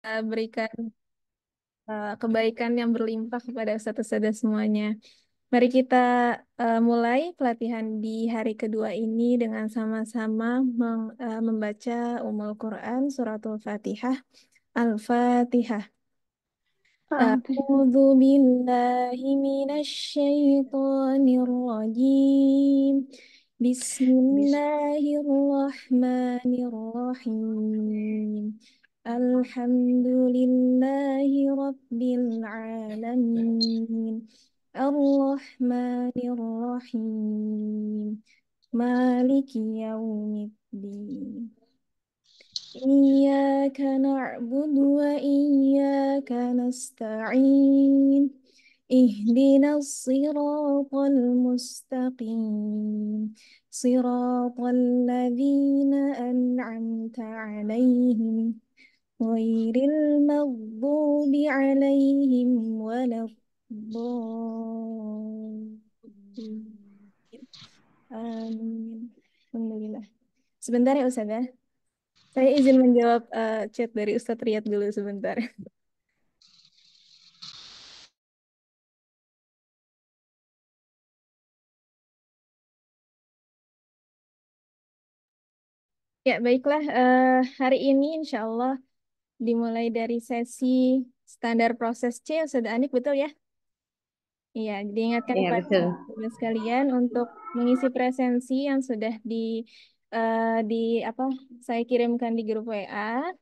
berikan kebaikan yang berlimpah kepada ustadz-ustadzah semuanya. Mari kita mulai pelatihan di hari kedua ini dengan sama-sama membaca Quran Suratul Fatihah. Al-Fatihah. أعوذ بالله من الشيطان الرجيم بسم الله الرحمن الرحيم الحمد لله رب العالمين الرحمن الرحيم مالك يوم الدين إياك نعبد وإياك نستعين اهدنا الصراط المستقيم صراط الذين أنعمت عليهم غير المغضوب عليهم ولا الضالين آمين. Alhamdulillah. Sebentar ya Ustazah. Saya izin menjawab chat dari Ustadz Riyad dulu sebentar. Ya, baiklah. Hari ini insya Allah dimulai dari sesi standar proses C, Ustadz Anik, betul ya? Iya, diingatkan Ya, kepada betul. teman sekalian untuk mengisi presensi yang sudah di apa saya kirimkan di grup WA.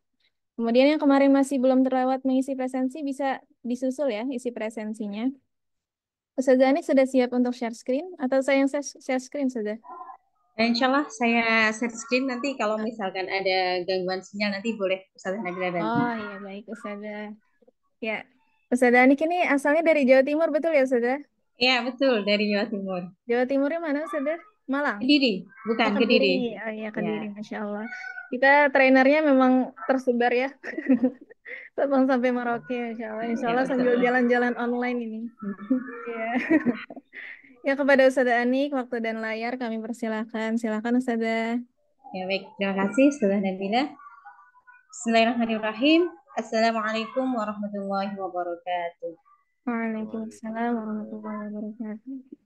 Kemudian yang kemarin masih belum terlewat mengisi presensi bisa disusul ya isi presensinya. Ustadz Anik sudah siap untuk share screen atau saya yang share screen sudah? Dan insya Allah saya share screen nanti kalau misalkan ada gangguan sinyal nanti boleh Ustazah Nabila bantu. Oh iya baik Ustazah. Ya, Ustazah Anik ini asalnya dari Jawa Timur betul ya Ustazah? Iya, betul, dari Jawa Timur. Jawa Timurnya mana Ustazah? Malang? Kediri, Oh bukan Kediri. Kediri. Oh iya Ya, Kediri, Masya Allah. Kita trainernya memang tersebar ya. Sabang sampai Merauke Masya Allah. Insya ya Allah sambil Ustazah. jalan-jalan online ini. Iya. Ya kepada Ustazah Anik, waktu dan layar kami persilahkan. Silakan Ustazah. Ya baik, terima kasih Ustazah Nabila. Bismillahirrahmanirrahim. Assalamualaikum warahmatullahi wabarakatuh. Waalaikumsalam warahmatullahi wabarakatuh.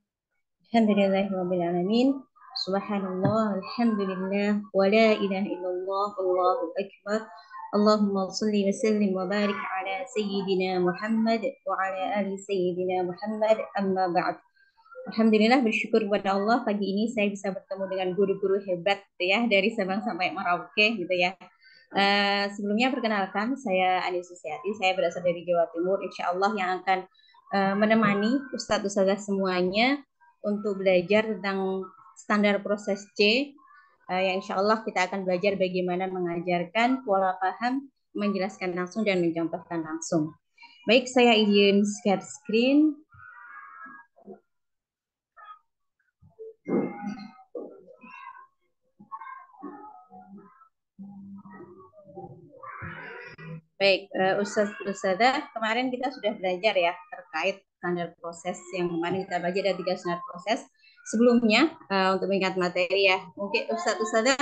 Alhamdulillahirabbil alamin. Subhanallah, alhamdulillah, wa la ilaha illallah, Allahu akbar. Allahumma salli wa sallim wa barik ala sayyidina Muhammad wa ala ali sayyidina Muhammad, amma ba'd. Alhamdulillah, bersyukur kepada Allah pagi ini saya bisa bertemu dengan guru-guru hebat gitu ya dari Sabang sampai Merauke gitu ya. Sebelumnya perkenalkan saya Ani Susiati, saya berasal dari Jawa Timur. Insya Allah yang akan menemani Ustadz Ustadzah semuanya untuk belajar tentang standar proses C. Yang Insya Allah kita akan belajar bagaimana mengajarkan pola paham, menjelaskan langsung dan mencontohkan langsung. Baik, saya izin share screen. Baik, Ustazah, kemarin kita sudah belajar ya terkait standar proses yang kemarin kita belajar ada 3 standar proses. Sebelumnya, untuk mengingat materi ya, mungkin Ustazah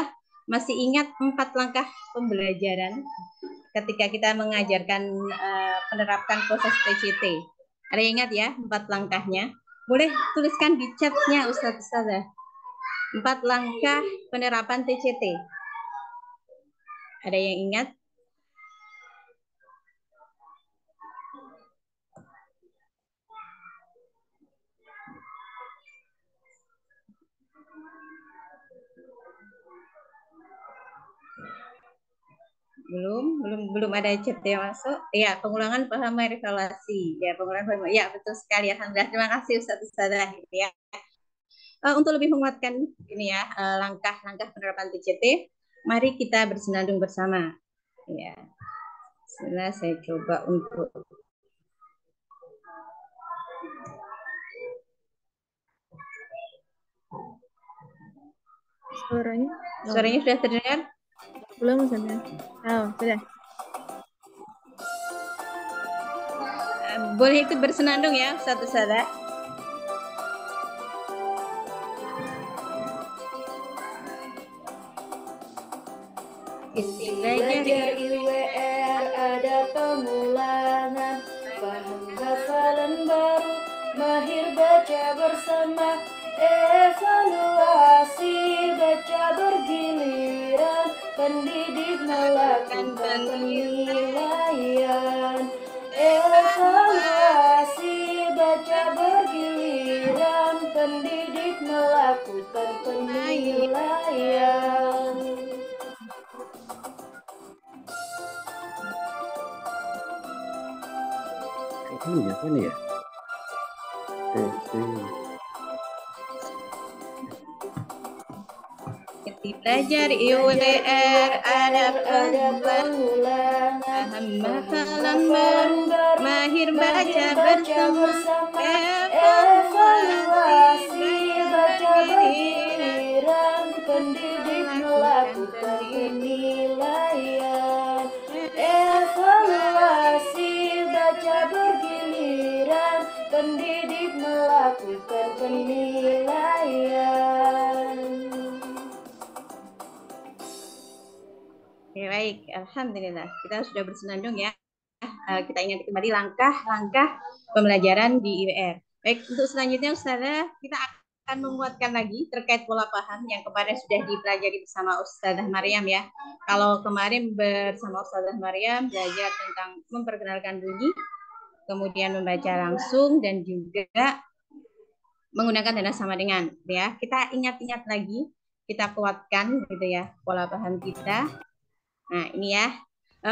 masih ingat 4 langkah pembelajaran ketika kita mengajarkan penerapkan proses TCT. Ada yang ingat ya 4 langkahnya? Boleh tuliskan di chatnya Ustazah. 4 langkah penerapan TCT. Ada yang ingat? Belum ada chat yang masuk. Ya, pengulangan paham evaluasi. Ya, pengulangan paham. Ya, betul sekali. Alhamdulillah. Terima kasih Ustazah ya. Untuk lebih menguatkan ini ya langkah-langkah penerapan TCT, mari kita bersenandung bersama. Ya. Bismillah, saya coba untuk Suaranya? Oh, suaranya sudah terdengar? belum Ustazah. Oh, sudah. Boleh ikut bersenandung ya, Ustazah. Isi belajar IWR ada pengulangan, paham hafalan baru, mahir baca bersama, evaluasi baca bergiliran, pendidik melakukan penilaian. Evaluasi baca bergiliran, pendidik melakukan penilaian. Ini apa nih ya? Belajar IWR ada pengulangan, paham hafalan baru, mahir baca bersama, evaluasi baca bergiliran, pendidik melakukan penilaian. Evaluasi baca bergiliran, pendidik melakukan penilaian. Oke, baik, alhamdulillah kita sudah bersenandung ya. Kita ingat kembali langkah-langkah pembelajaran di IWR. Baik, untuk selanjutnya Ustazah, kita akan menguatkan lagi terkait pola paham yang kemarin sudah dipelajari bersama Ustazah Maryam ya. Kalau kemarin bersama Ustazah Maryam belajar tentang memperkenalkan bunyi, kemudian membaca langsung dan juga menggunakan tanda sama dengan ya. Kita ingat-ingat lagi, kita kuatkan gitu ya pola paham kita. Nah ini ya,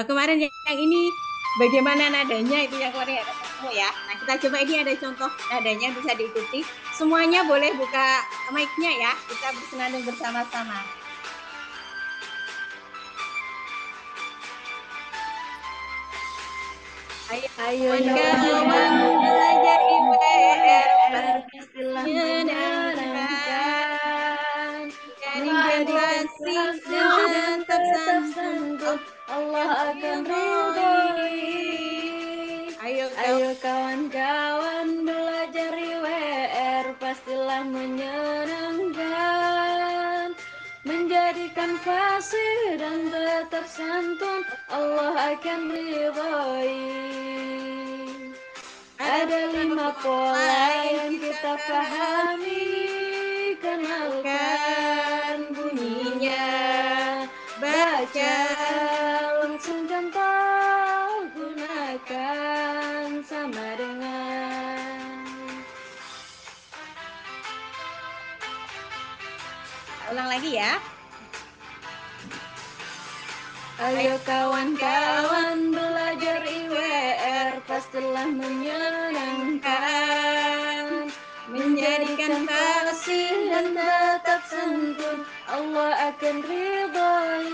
kemarin yang ini bagaimana nadanya itu yang kemarin ada contoh ya. Nah kita coba, ini ada contoh nadanya, bisa diikuti. Semuanya boleh buka mic-nya ya, kita bersenandung bersama-sama. Ayo kawan belajar IWR, istilah menyenangkan, generasi dan tetap santun, Allah akan ridhoi. Ayo kawan-kawan belajar IWR, pastilah menyenangkan, menjadikan fasih dan tetap santun, Allah akan ridhoi. Ada 5 pola yang kita pahami, kenalkan bunyinya, baca langsung contoh, gunakan sama dengan. Ulang lagi ya. Ayo kawan-kawan belajar IWR, pastilah menyenangkan, menjadikan fasih dan tetap santun, Allah akan ridhoi.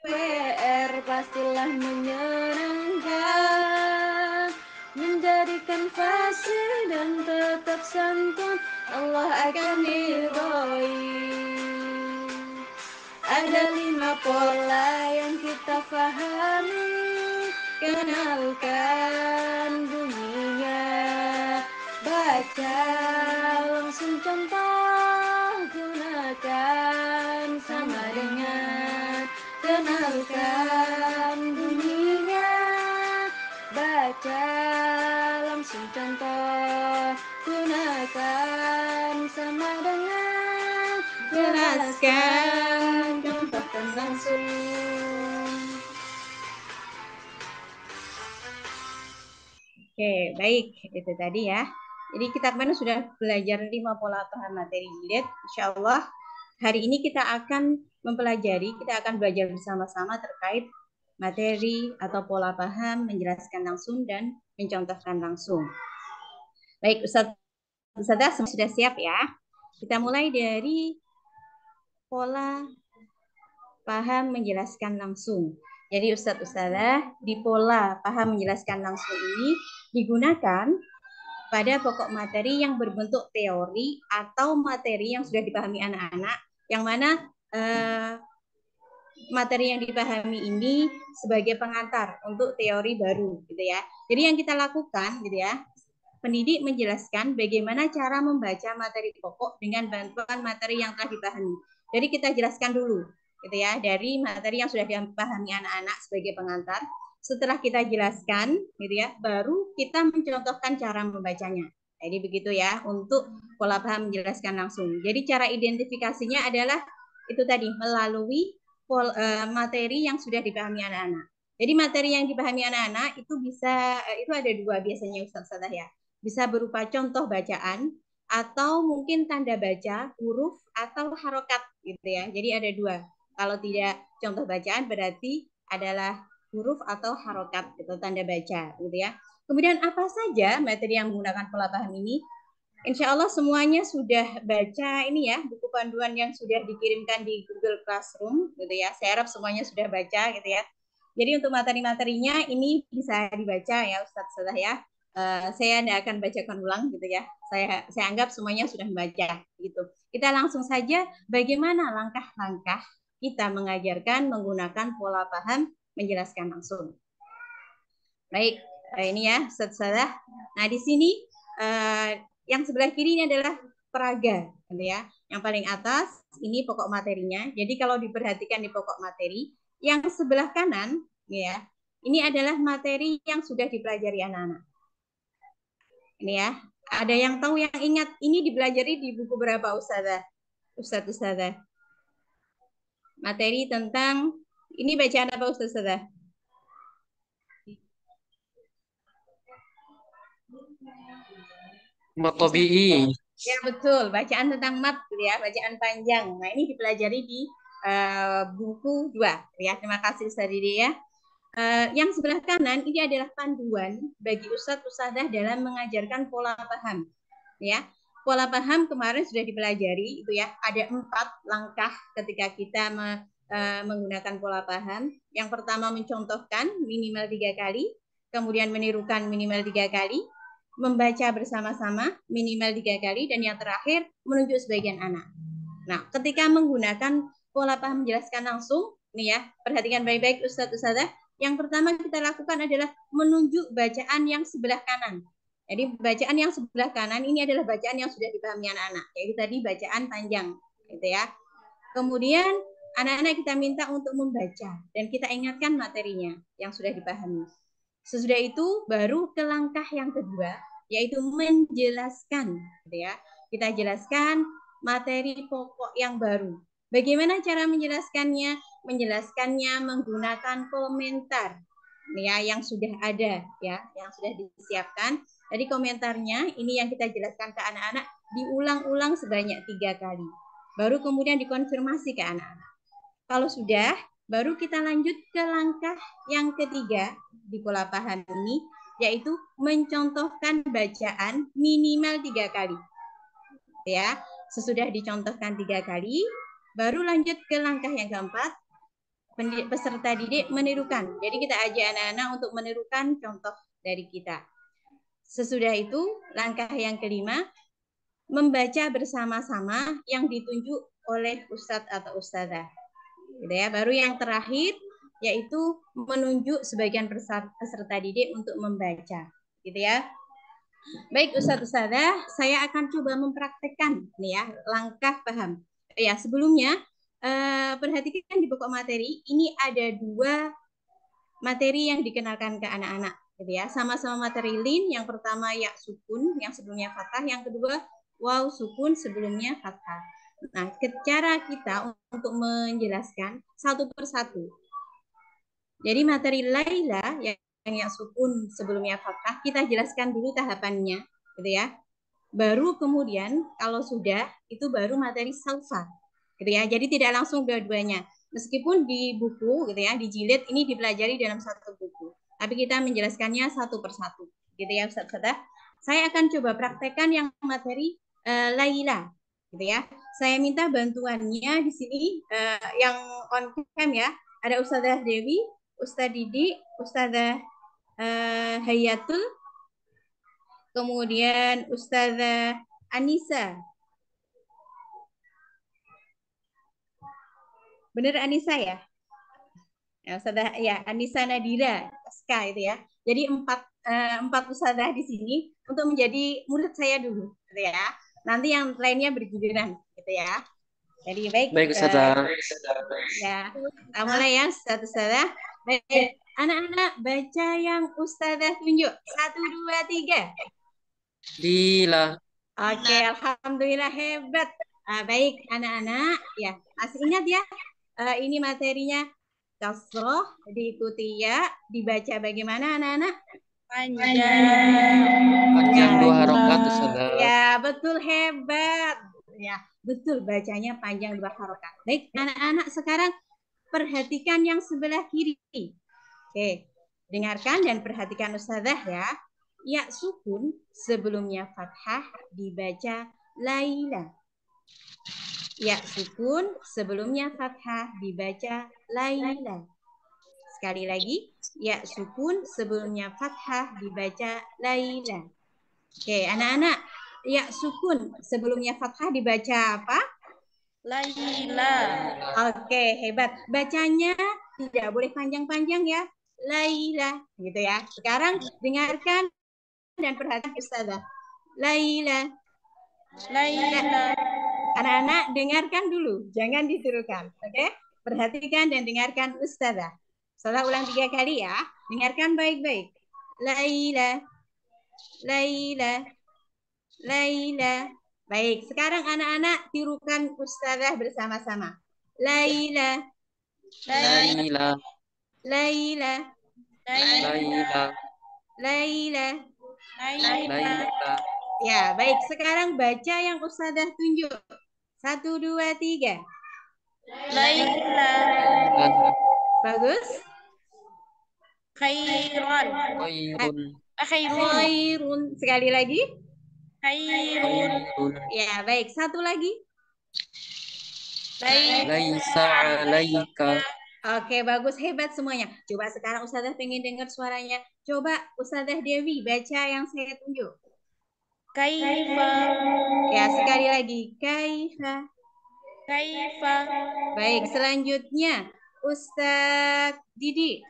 IWR pastilah menyenangkan, menjadikan fasih dan tetap santun, Allah akan ridhoi. Ada 5 pola yang kita pahami, kenalkan bunyinya, baca langsung contoh, gunakan sama dengan. Kenalkan bunyinya, baca langsung contoh, gunakan sama dengan. Jelaskan, contohkan langsung. Oke, baik. Itu tadi ya. Jadi kita kemarin sudah belajar 5 pola paham materi jilid. Insya Allah hari ini kita akan mempelajari, kita akan belajar bersama-sama terkait materi atau pola paham, menjelaskan langsung dan mencontohkan langsung. Baik, Ustazah sudah siap ya? Kita mulai dari pola paham menjelaskan langsung. Jadi Ustazah, di pola paham menjelaskan langsung ini digunakan pada pokok materi yang berbentuk teori atau materi yang sudah dipahami anak-anak, yang mana materi yang dipahami ini sebagai pengantar untuk teori baru gitu ya. Jadi yang kita lakukan gitu ya, pendidik menjelaskan bagaimana cara membaca materi pokok dengan bantuan materi yang telah dipahami. Jadi kita jelaskan dulu gitu ya, dari materi yang sudah dipahami anak-anak sebagai pengantar. Setelah kita jelaskan, gitu ya, baru kita mencontohkan cara membacanya. Jadi begitu ya untuk pola paham menjelaskan langsung. Jadi cara identifikasinya adalah itu tadi melalui materi yang sudah dipahami anak-anak. Jadi materi yang dipahami anak-anak itu bisa itu ada dua biasanya Ustaz ya. Bisa berupa contoh bacaan atau mungkin tanda baca, huruf atau harokat gitu ya. Jadi ada dua. Kalau tidak contoh bacaan berarti adalah huruf atau harokat gitu, tanda baca gitu ya. Kemudian apa saja materi yang menggunakan pola paham ini? Insya Allah semuanya sudah baca ini ya, buku panduan yang sudah dikirimkan di Google Classroom gitu ya. Saya harap semuanya sudah baca gitu ya. Jadi untuk materi-materinya ini bisa dibaca ya Ustadz Salah ya. Saya tidak akan bacakan ulang gitu ya. Saya anggap semuanya sudah membaca gitu. Kita langsung saja bagaimana langkah-langkah kita mengajarkan menggunakan pola paham menjelaskan langsung. Baik, ini ya Ustadz Salah. Nah di sini yang sebelah kiri ini adalah peraga, gitu ya. Yang paling atas ini pokok materinya. Jadi kalau diperhatikan di pokok materi, yang sebelah kanan, ya, ini adalah materi yang sudah dipelajari anak-anak. Ini ya. Ada yang tahu yang ingat ini dipelajari di buku berapa Ustazah? Ustazah. Materi tentang ini bacaan apa Ustazah? Mat tabi'i. Ya betul, bacaan tentang mat ya, bacaan panjang. Nah ini dipelajari di buku 2 ya. Terima kasih Ustaz Didi ya. Yang sebelah kanan ini adalah panduan bagi Ustadz Ustadzah dalam mengajarkan pola paham ya. Pola paham kemarin sudah dipelajari itu ya. Ada 4 langkah ketika kita menggunakan pola paham. Yang pertama mencontohkan minimal 3 kali, kemudian menirukan minimal 3 kali, membaca bersama-sama minimal 3 kali, dan yang terakhir menunjuk sebagian anak. Nah, ketika menggunakan pola paham menjelaskan langsung, nih ya, perhatikan baik-baik Ustadz Ustadzah. Yang pertama kita lakukan adalah menunjuk bacaan yang sebelah kanan. Jadi bacaan yang sebelah kanan ini adalah bacaan yang sudah dipahami anak-anak, yaitu tadi bacaan panjang, gitu ya. Kemudian anak-anak kita minta untuk membaca dan kita ingatkan materinya yang sudah dipahami. Sesudah itu baru ke langkah yang kedua, yaitu menjelaskan, gitu ya. Kita jelaskan materi pokok yang baru. Bagaimana cara menjelaskannya? Menjelaskannya menggunakan komentar, ya, yang sudah ada, ya, yang sudah disiapkan. Jadi komentarnya ini yang kita jelaskan ke anak-anak diulang-ulang sebanyak 3 kali. Baru kemudian dikonfirmasi ke anak-anak. Kalau sudah, baru kita lanjut ke langkah yang ketiga di pola paham ini, yaitu mencontohkan bacaan minimal 3 kali. Ya, sesudah dicontohkan 3 kali, baru lanjut ke langkah yang keempat, peserta didik menirukan. Jadi kita ajak anak-anak untuk menirukan contoh dari kita. Sesudah itu, langkah yang kelima, membaca bersama-sama yang ditunjuk oleh ustadz atau ustadzah. Gitu ya. Baru yang terakhir yaitu menunjuk sebagian peserta didik untuk membaca, gitu ya. Baik Ustadz Ustadzah, saya akan coba mempraktekkan nih ya langkah paham. Ya sebelumnya perhatikan di pokok materi ini ada 2 materi yang dikenalkan ke anak-anak, gitu ya. Sama-sama materi lin. Yang pertama ya sukun yang sebelumnya fathah, yang kedua waw sukun sebelumnya fathah. Nah, cara kita untuk menjelaskan satu persatu. Jadi materi Laila yang sukun sebelumnya fathah, kita jelaskan dulu tahapannya, gitu ya. Baru kemudian kalau sudah, itu baru materi saufa, gitu ya. Jadi tidak langsung dua-duanya. Meskipun di buku, gitu ya, di jilid ini dipelajari dalam satu buku, tapi kita menjelaskannya satu persatu, gitu ya Ustaz. Saya akan coba praktekkan yang materi Laila, gitu ya. Saya minta bantuannya di sini yang on cam ya. Ada Ustazah Dewi, Ustadz Didi, Ustazah Hayatul, kemudian Ustazah Anissa. Benar Anissa ya? Ya, Ustazah ya, Anissa Nadira, SK itu ya. Jadi 4 ustazah di sini untuk menjadi murid saya dulu, gitu ya. Nanti yang lainnya bergiliran, gitu ya. Jadi baik, Baik Ustazah. ya, kita mulai ya, Ustazah. Baik, anak-anak baca yang Ustazah tunjuk. 1, 2, 3. Lila. Oke, alhamdulillah hebat. Baik, anak-anak, ya masih ingat ya, ini materinya kasroh, diikuti ya, dibaca bagaimana anak-anak? Panjang Ya, 2 harokat Ustazah. ya betul, hebat. Ya, betul, bacanya panjang 2 harokat. Baik, anak-anak sekarang perhatikan yang sebelah kiri. Oke, dengarkan dan perhatikan Ustazah ya. Ya sukun sebelumnya fathah dibaca Laila. Ya sukun sebelumnya fathah dibaca Laila. Sekali lagi, ya sukun sebelumnya fathah dibaca Laila. Oke, anak-anak, ya sukun sebelumnya fathah dibaca apa? Laila. Oke, hebat. Bacanya tidak boleh panjang-panjang ya. Laila, gitu ya. Sekarang dengarkan dan perhatikan Ustazah. Laila. Laila. Anak-anak dengarkan dulu, jangan ditirukan. Oke? Perhatikan dan dengarkan Ustazah. Ustazah ulang 3 kali ya. Dengarkan baik-baik. Laila. Laila. Laila. Baik, sekarang anak-anak tirukan Ustazah bersama-sama. Laila. Laila. Laila. Laila. Laila. Laila. Ya, baik. Sekarang baca yang Ustazah tunjuk. 1, 2, 3. Laila. Bagus. Khairan. Khairun. Khairun. Khairun. Sekali lagi. Khairun. Ya, baik. Satu lagi. Laisa alaika. Oke, bagus. Hebat semuanya. Coba sekarang Ustazah pengen dengar suaranya. Coba Ustazah Dewi baca yang saya tunjuk. Kaifa. Ya, sekali lagi. Kaifa. Kaifa. Baik, selanjutnya Ustaz Didi.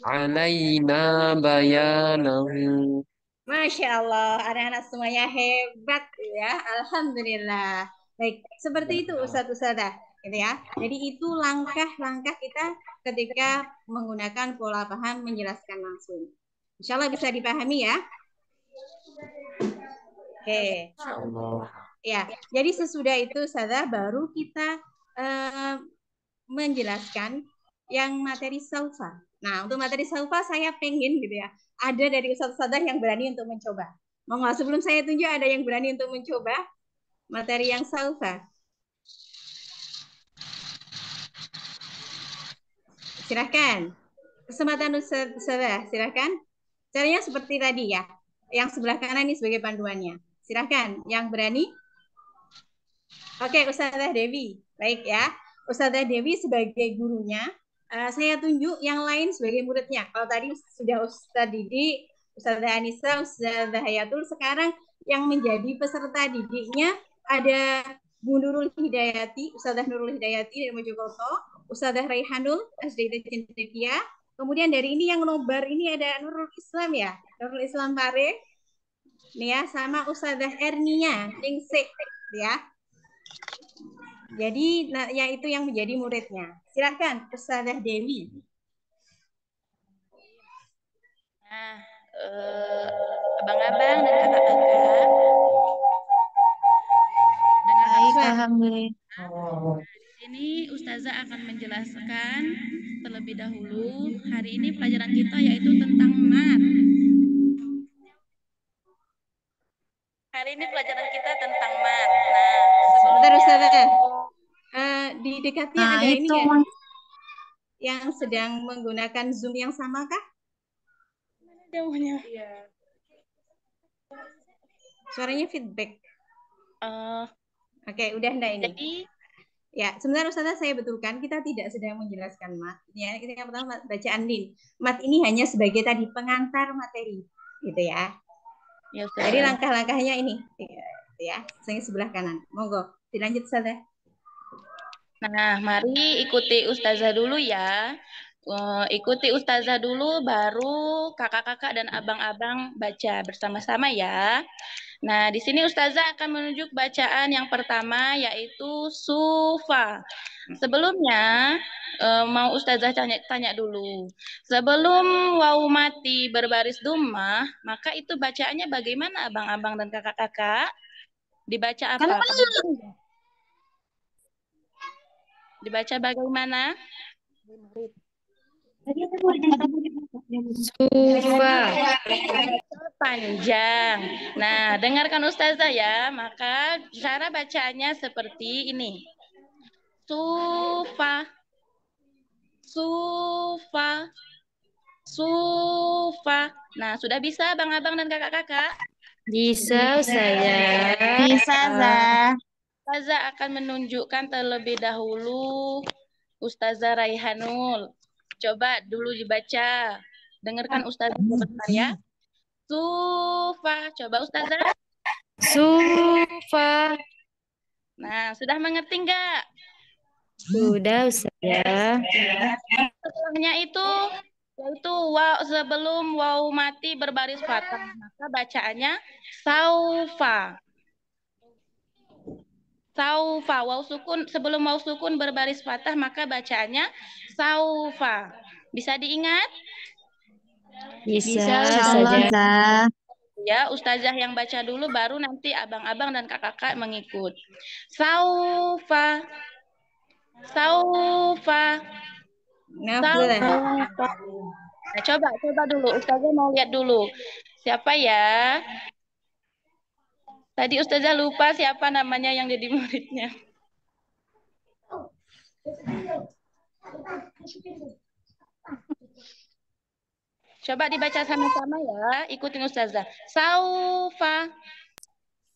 Alaina bayanahu. Masya Allah, anak-anak semuanya hebat ya. Alhamdulillah. Baik, seperti itu Ustadz-Ustadzah. Gitu ya. Jadi itu langkah-langkah kita ketika menggunakan pola paham menjelaskan langsung. Insya Allah bisa dipahami ya. Oke. Ya, jadi sesudah itu Ustadzah baru kita menjelaskan yang materi salfa. Nah, untuk materi salfa saya pengen gitu ya. Ada dari ustadz-ustadzah yang berani untuk mencoba. Monggo sebelum saya tunjuk ada yang berani untuk mencoba materi yang salfa. Silahkan. Kesempatan ustadzah, silahkan. Caranya seperti tadi ya. Yang sebelah kanan ini sebagai panduannya. Silahkan, yang berani. Oke, Ustazah Dewi. Baik ya. Ustazah Dewi sebagai gurunya, saya tunjuk yang lain sebagai muridnya. Kalau tadi sudah Ustaz Didi, Ustazah Anissa, Ustazah Hayatul, sekarang yang menjadi peserta didiknya ada Bu Nurul Hidayati, Ustazah Nurul Hidayati dari Mojokerto, Ustazah Raihanul, SDIT Cendekia. Kemudian dari ini yang nobar ini ada Nurul Islam ya, Nurul Islam Pare, nih ya, sama Ustazah Ernia, Ningsih, ya. Jadi, nah, ya itu yang menjadi muridnya. Silahkan, Ustazah Dewi. Nah, abang-abang dan kakak-kakak. Baik, alhamdulillah. Di sini Ustazah akan menjelaskan terlebih dahulu. Hari ini pelajaran kita yaitu tentang mat. Hari ini pelajaran kita tentang mat. Nah, Sebentar Ustazah. Di dekatnya Nah, ada ini itu nggak? Yang sedang menggunakan Zoom yang sama kah? jauhnya. Suaranya feedback. Eh, Oke, udah enggak ini? jadi Ya, sebentar Ustazah saya betulkan, kita tidak sedang menjelaskan mat. Ya, kita yang pertama bacaan lin. Mat ini hanya sebagai tadi pengantar materi, gitu ya. ya Ustazah. Jadi langkah-langkahnya ini, ya, saya sebelah kanan. Monggo, dilanjut Ustazah. Nah, mari ikuti Ustazah dulu ya. Ikuti Ustazah dulu, baru kakak-kakak dan abang-abang baca bersama-sama ya. Nah, di sini Ustazah akan menunjuk bacaan yang pertama yaitu sufa. Sebelumnya mau Ustazah tanya dulu. Sebelum wawu mati berbaris dhammah, maka itu bacaannya bagaimana abang-abang dan kakak-kakak? Dibaca apa? Paham nggak? Dibaca bagaimana? Sufa. Panjang. Nah, dengarkan Ustazah ya. Maka cara bacanya seperti ini. Sufa, sufa, sufa. Nah, sudah bisa abang-abang dan kakak-kakak? Bisa Ustazah. Bisa, Zah. Ustazah akan menunjukkan terlebih dahulu Ustazah Raihanul. Coba dulu dibaca. Dengarkan Ustazah sebentar ya. Sufa. Coba Ustazah. Sufa. Nah, sudah mengerti nggak? Sudah Ustazah. Setelahnya itu yaitu sebelum waw mati berbaris fathah, maka bacaannya saufa. Saufa, waw sukun sebelum waw sukun berbaris fathah maka bacaannya saufa. Bisa diingat? Bisa Insyaallah, Ustazah. Zah. Ya, Ustazah yang baca dulu baru nanti abang-abang dan kakak-kakak mengikut. Saufa. Saufa. Naflah. Saufa. Nah, coba dulu. Ustazah mau lihat dulu. Siapa ya? Tadi Ustazah lupa siapa namanya yang jadi muridnya. Coba dibaca sama-sama ya. Ikutin Ustazah. Saufa.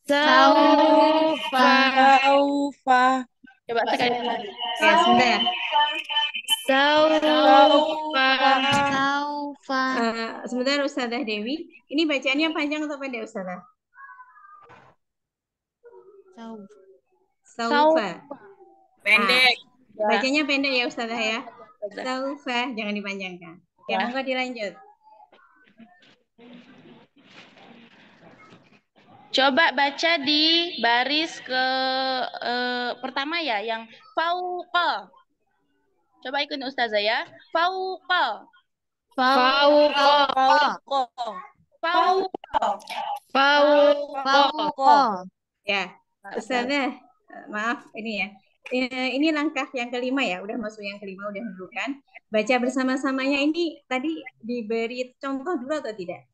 Saufa. Saufa. Coba sekali lagi. Ya, sebentar. Saufa. Saufa. Sebentar Ustazah Dewi. Ini bacaannya panjang atau pendek Ustazah? Saufa. Saufa. Pendek. Ya. Bacanya pendek ya Ustazah ya. Ustazah. Saufa, jangan dipanjangkan. Oke, Ya. monggo dilanjut. Coba baca di baris pertama ya, yang fauqa. Coba ikutin Ustazah ya. Fauqa. Fauqa. Fauqa. Fauqa. Fauqa. Ya, Ustazah, maaf ini ya. Ini langkah yang kelima ya, udah masuk yang kelima, udah dulu kan. Baca bersama-samanya ini tadi diberi contoh dulu atau tidak?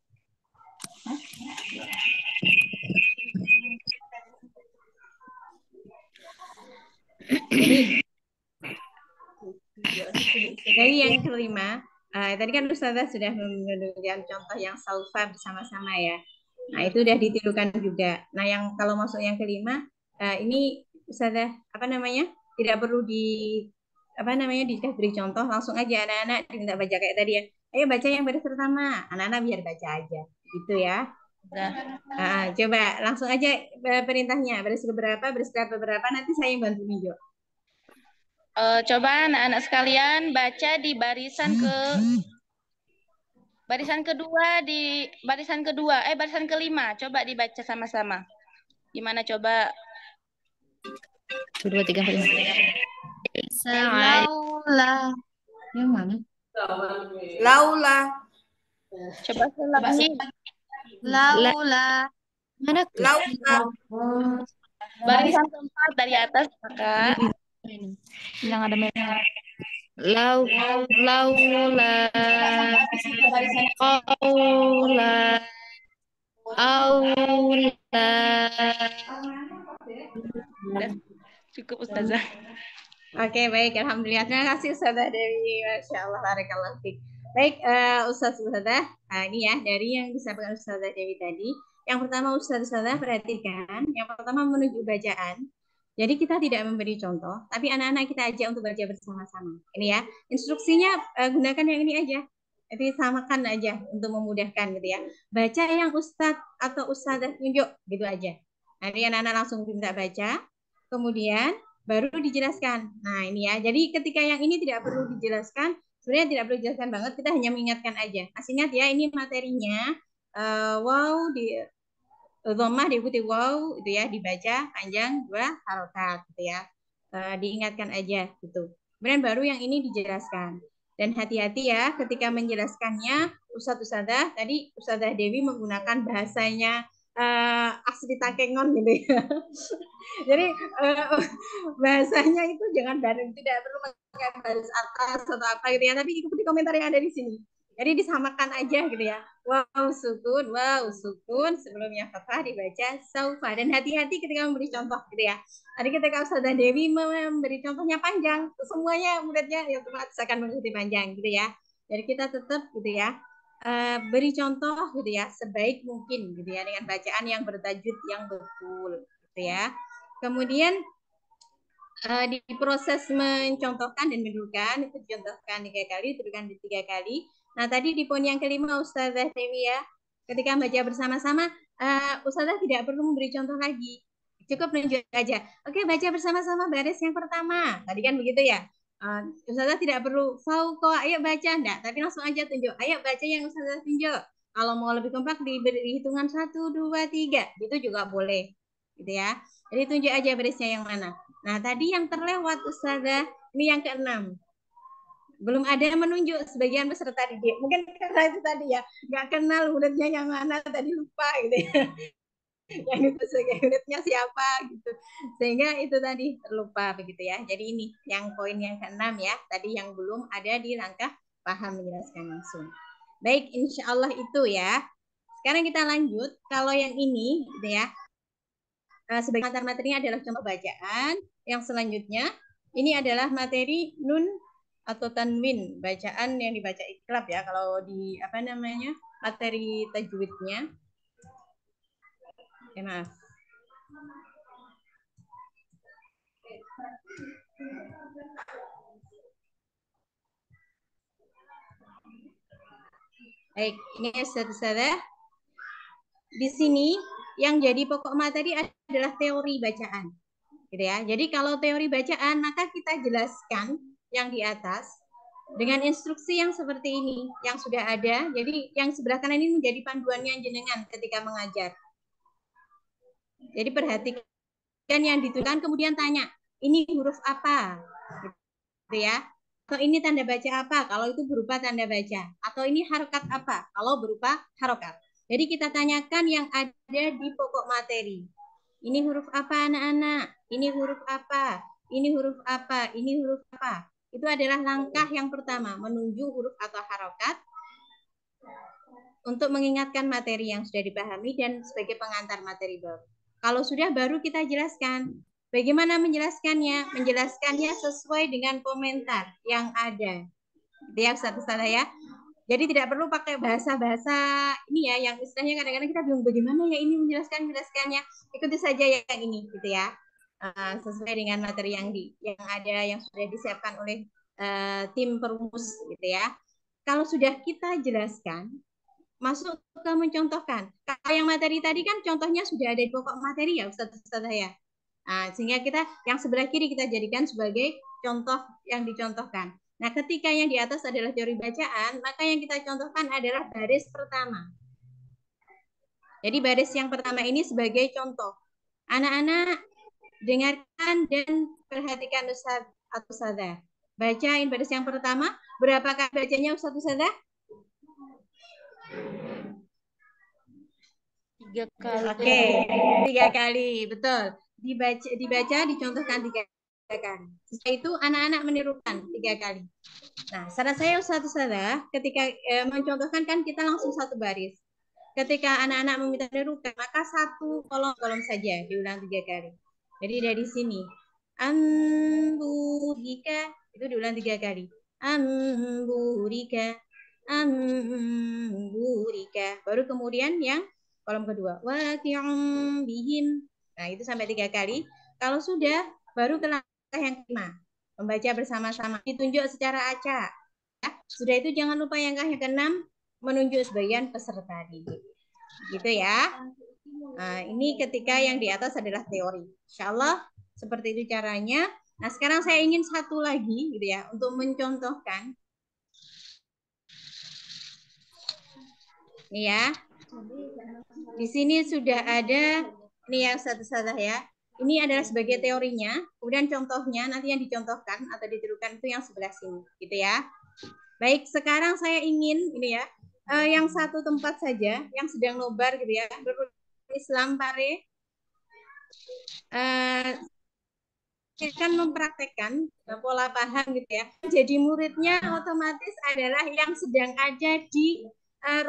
Jadi yang kelima, tadi kan Ustazah sudah memberikan contoh yang saufa bersama-sama ya. Nah itu udah ditirukan juga. Nah yang kalau masuk yang kelima, ini Ustazah apa namanya? Tidak perlu diberi contoh, langsung aja anak-anak diminta baca kayak tadi ya. Ayo baca yang baris pertama, anak-anak biar baca aja, gitu ya. Coba langsung aja perintahnya, baris keberapa, nanti saya yang bantu ninjau. Coba anak-anak sekalian baca di barisan barisan kelima. Coba dibaca sama-sama. Gimana coba? 1, 2, 3, 4, 5. Laula. Yang mana? Laula. Coba lagi. Laula. Mana tuh? Laula. Barisan keempat dari atas, Kakak. Yang ada merah. Laula. Aula. Cukup Ustazah. Oke, baik. Alhamdulillah. Terima kasih Ustazah Dewi. Masya Allah. Barakallahu fiik. Baik, Ustazah. Ini ya, dari yang disampaikan Ustazah Dewi tadi. Yang pertama Ustazah perhatikan. Yang pertama menuju bacaan. Jadi kita tidak memberi contoh, tapi anak-anak kita ajak untuk baca bersama-sama. Ini ya, instruksinya gunakan yang ini aja. Jadi samakan aja untuk memudahkan gitu ya. Baca yang Ustadz atau Ustazah tunjuk, gitu aja. Nanti anak-anak langsung minta baca. Kemudian baru dijelaskan. Nah ini ya, jadi ketika yang ini tidak perlu dijelaskan, sebenarnya tidak perlu dijelaskan banget, kita hanya mengingatkan aja. Masih ingat ya, ini materinya, dhammah diikuti waw itu ya, dibaca panjang 2 harokat gitu ya. Diingatkan aja gitu. Kemudian baru yang ini dijelaskan. Dan hati-hati ya ketika menjelaskannya, Ustadzah tadi Ustadzah Dewi menggunakan bahasanya asli Takengon gitu ya. Jadi bahasanya itu jangan tidak perlu pakai bahasa atas atau apa gitu ya, tapi ikuti komentar yang ada di sini. Jadi disamakan aja gitu ya. Wow sukun, sebelumnya fathah dibaca saufa. Dan hati-hati ketika memberi contoh gitu ya. Tadi ketika Ustazah Dewi memberi contohnya panjang, semuanya muridnya ya otomatis akan mengikuti panjang gitu ya. Jadi kita tetap gitu ya, beri contoh gitu ya sebaik mungkin gitu ya dengan bacaan yang bertajwid yang betul gitu ya. Kemudian di proses mencontohkan dan mendudukan itu dicontohkan 3 kali, dudukan di 3 kali. Nah tadi di poin yang kelima Ustazah Dewi ya, ketika baca bersama-sama Ustazah tidak perlu memberi contoh lagi, cukup nunjuk aja. Oke, baca bersama-sama baris yang pertama, tadi kan begitu ya. Ustazah tidak perlu fauqa, ayo baca enggak, tapi langsung aja tunjuk, ayo baca yang Ustazah tunjuk. Kalau mau lebih kompak diberi hitungan 1, 2, 3 gitu juga boleh gitu ya. Jadi tunjuk aja barisnya yang mana. Nah, tadi yang terlewat Ustazah, ini yang keenam. Belum ada yang menunjuk sebagian peserta didik. Mungkin karena itu tadi ya, nggak kenal muridnya yang mana, tadi lupa gitu ya. Yang itu sebagai muridnya siapa gitu. Sehingga itu tadi terlupa begitu ya. Jadi ini yang poin yang keenam ya, tadi yang belum ada di langkah paham menjelaskan langsung. Baik, insya Allah itu ya. Sekarang kita lanjut, kalau yang ini gitu ya, sebagai antar materinya adalah contoh bacaan. Yang selanjutnya ini adalah materi nun atau tanwin, bacaan yang dibaca iklab ya kalau di apa namanya materi tajwidnya. Maaf. Baik, ini saudara. Di sini yang jadi pokok materi adalah teori bacaan. Gitu ya. Jadi kalau teori bacaan maka kita jelaskan yang di atas dengan instruksi yang seperti ini yang sudah ada. Jadi yang sebelah kanan ini menjadi panduannya jenengan ketika mengajar. Jadi perhatikan yang dituliskan kemudian tanya, ini huruf apa? Gitu ya. Atau ini tanda baca apa? Kalau itu berupa tanda baca. Atau ini harokat apa? Kalau berupa harokat. Jadi kita tanyakan yang ada di pokok materi. Ini huruf apa anak-anak? Ini huruf apa? Ini huruf apa? Ini huruf apa? Itu adalah langkah yang pertama, menuju huruf atau harokat untuk mengingatkan materi yang sudah dipahami dan sebagai pengantar materi baru. Kalau sudah baru kita jelaskan. Bagaimana menjelaskannya? Menjelaskannya sesuai dengan komentar yang ada. Dia Ustaz-Ustazah ya. Jadi tidak perlu pakai bahasa-bahasa ini ya, yang istilahnya kadang-kadang kita bingung bagaimana ya ini menjelaskannya. Ikuti saja yang ini gitu ya. Sesuai dengan materi yang ada yang sudah disiapkan oleh tim perumus gitu ya. Kalau sudah kita jelaskan, masuk ke mencontohkan. Kalau yang materi tadi kan contohnya sudah ada di pokok materi ya Ustaz-Ustazah ya. Sehingga kita yang sebelah kiri kita jadikan sebagai contoh yang dicontohkan. Nah, ketika yang di atas adalah teori bacaan, maka yang kita contohkan adalah baris pertama. Jadi baris yang pertama ini sebagai contoh. Anak-anak dengarkan dan perhatikan Ustaz atau Ustazah. Bacain baris yang pertama. Berapa kali bacanya Ustaz Ustazah? 3 kali. Oke, 3 kali, betul. Dibaca, dicontohkan 3 kali. Setelah itu anak-anak menirukan 3 kali. Nah, saran saya Ustazah, ketika mencontohkan kan kita langsung satu baris. Ketika anak-anak meminta menirukan, maka satu kolom saja diulang 3 kali. Jadi dari sini, amburika itu diulang 3 kali. Amburika, amburika. Baru kemudian yang kolom kedua, waqi'um bihim. Nah, itu sampai 3 kali. Kalau sudah, baru ke langkah yang kelima. Membaca bersama-sama. Ditunjuk secara acak. Ya. Sudah itu jangan lupa yang keenam, menunjuk sebagian peserta didik. Gitu ya. Nah, ini ketika yang di atas adalah teori. Insya Allah seperti itu caranya. Nah, sekarang saya ingin satu lagi gitu ya untuk mencontohkan. Ini ya. Di sini sudah ada, ini ya Ustazah ya. Ini adalah sebagai teorinya, kemudian contohnya nanti yang dicontohkan atau ditirukan itu yang sebelah sini, gitu ya. Baik, sekarang saya ingin ini ya, yang satu tempat saja, yang sedang nobar gitu ya, Islam Pare, akan mempraktekkan pola paham gitu ya. Jadi muridnya otomatis adalah yang sedang ada di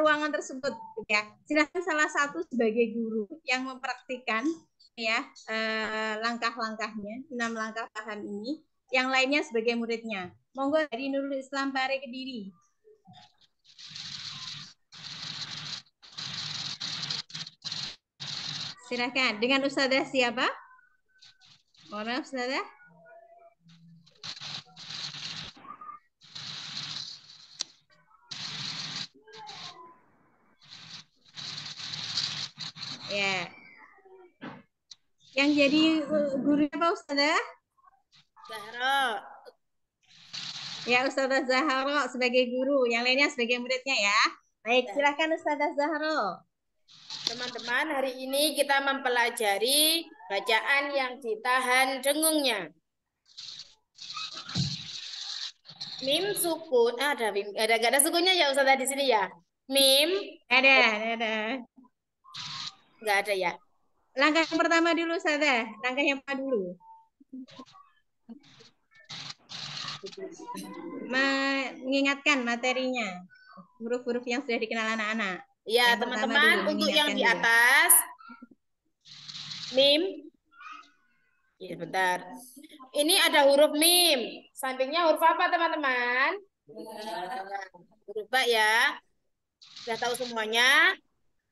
ruangan tersebut gitu ya. Silahkan salah satu sebagai guru yang mempraktikkan ya langkah-langkahnya, 6 langkah paham ini, yang lainnya sebagai muridnya. Monggo dari Nurul Islam Pare Kediri. Silakan. Dengan Ustazah siapa? Mohon maaf Ustazah. Ya. Yang jadi guru apa Ustazah? Zahra. Ya, Ustazah Zahra sebagai guru, yang lainnya sebagai muridnya ya. Baik, silakan Ustazah Zahra. Teman-teman, hari ini kita mempelajari bacaan yang ditahan dengungnya. Mim sukun, ada gak ada sukunnya ya Ustazah di sini ya? Mim, Ada. nggak ada ya. Langkah yang pertama dulu Ustazah, langkah yang pertama dulu. Mengingatkan materinya, huruf-huruf yang sudah dikenal anak-anak. Ya, Yang teman-teman, dulu, untuk yang di dulu. atas, mim. Ya, bentar. Ini ada huruf mim. Sampingnya huruf apa, teman-teman? Huruf ba ya. Sudah tahu semuanya.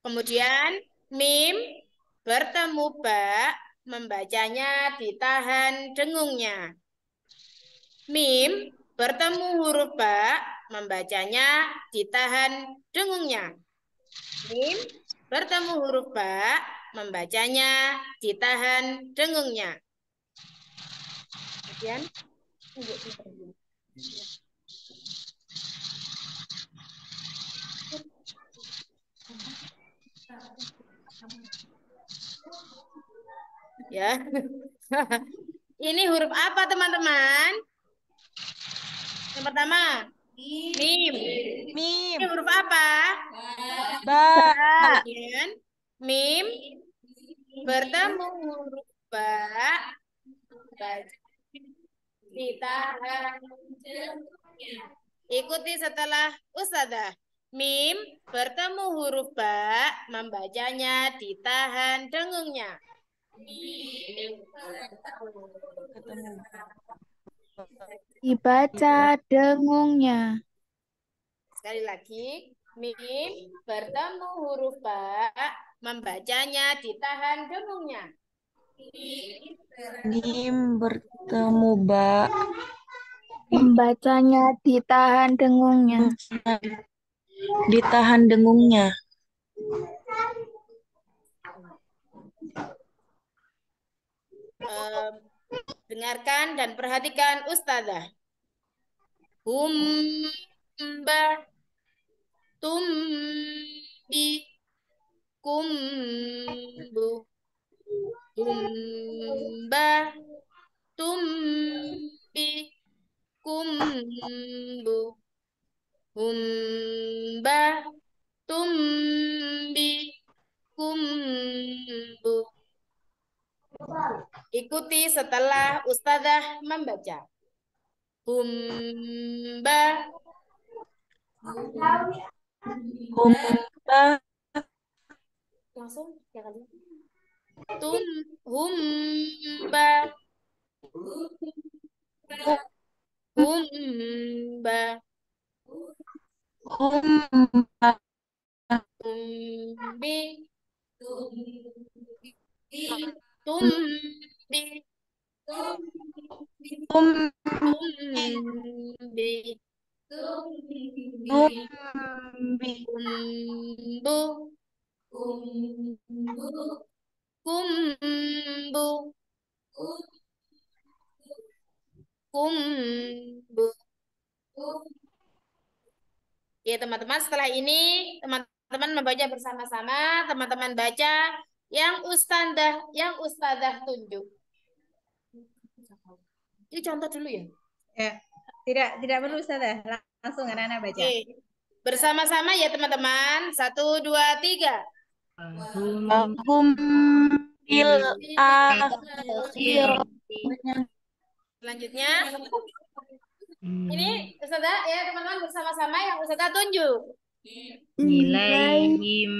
Kemudian, mim bertemu ba, membacanya ditahan dengungnya. Mim bertemu huruf ba, membacanya ditahan dengungnya. Mim bertemu huruf ba, membacanya ditahan dengungnya. Kemudian, ya. Ini huruf apa, teman-teman? Yang pertama, mim. Ini huruf apa? Ba. Kemudian, mim bertemu huruf ba, ditahan. Ikuti setelah Ustazah. Mim bertemu huruf ba, membacanya ditahan dengungnya. Dibaca dengungnya. Sekali lagi, mim bertemu huruf ba, membacanya ditahan dengungnya. Mim bertemu ba, Membacanya ditahan dengungnya. ditahan dengungnya. Dengarkan dan perhatikan Ustazah. Humba, tumbi, kumbu. Humba, tumbi, kumbu. Humba, tumbi, kumbu. Ikuti setelah Ustazah membaca. Humba, Humba, langsung ya kali. Humba, humba, humba, tumbi, tumbi, tumbi, tumbi, kumbu, kumbu, kumbu. Ya teman-teman, setelah ini teman-teman teman-teman membaca bersama-sama, teman-teman baca yang ustadzah tunjuk. Ini contoh dulu ya. Ya, tidak perlu Ustazah, langsung anak-anak baca. Oke. Bersama-sama ya teman-teman. 1, 2, 3. Wahum bil akhirah. Selanjutnya. Ini Ustazah ya teman-teman bersama-sama yang Ustazah tunjuk. Ilaihim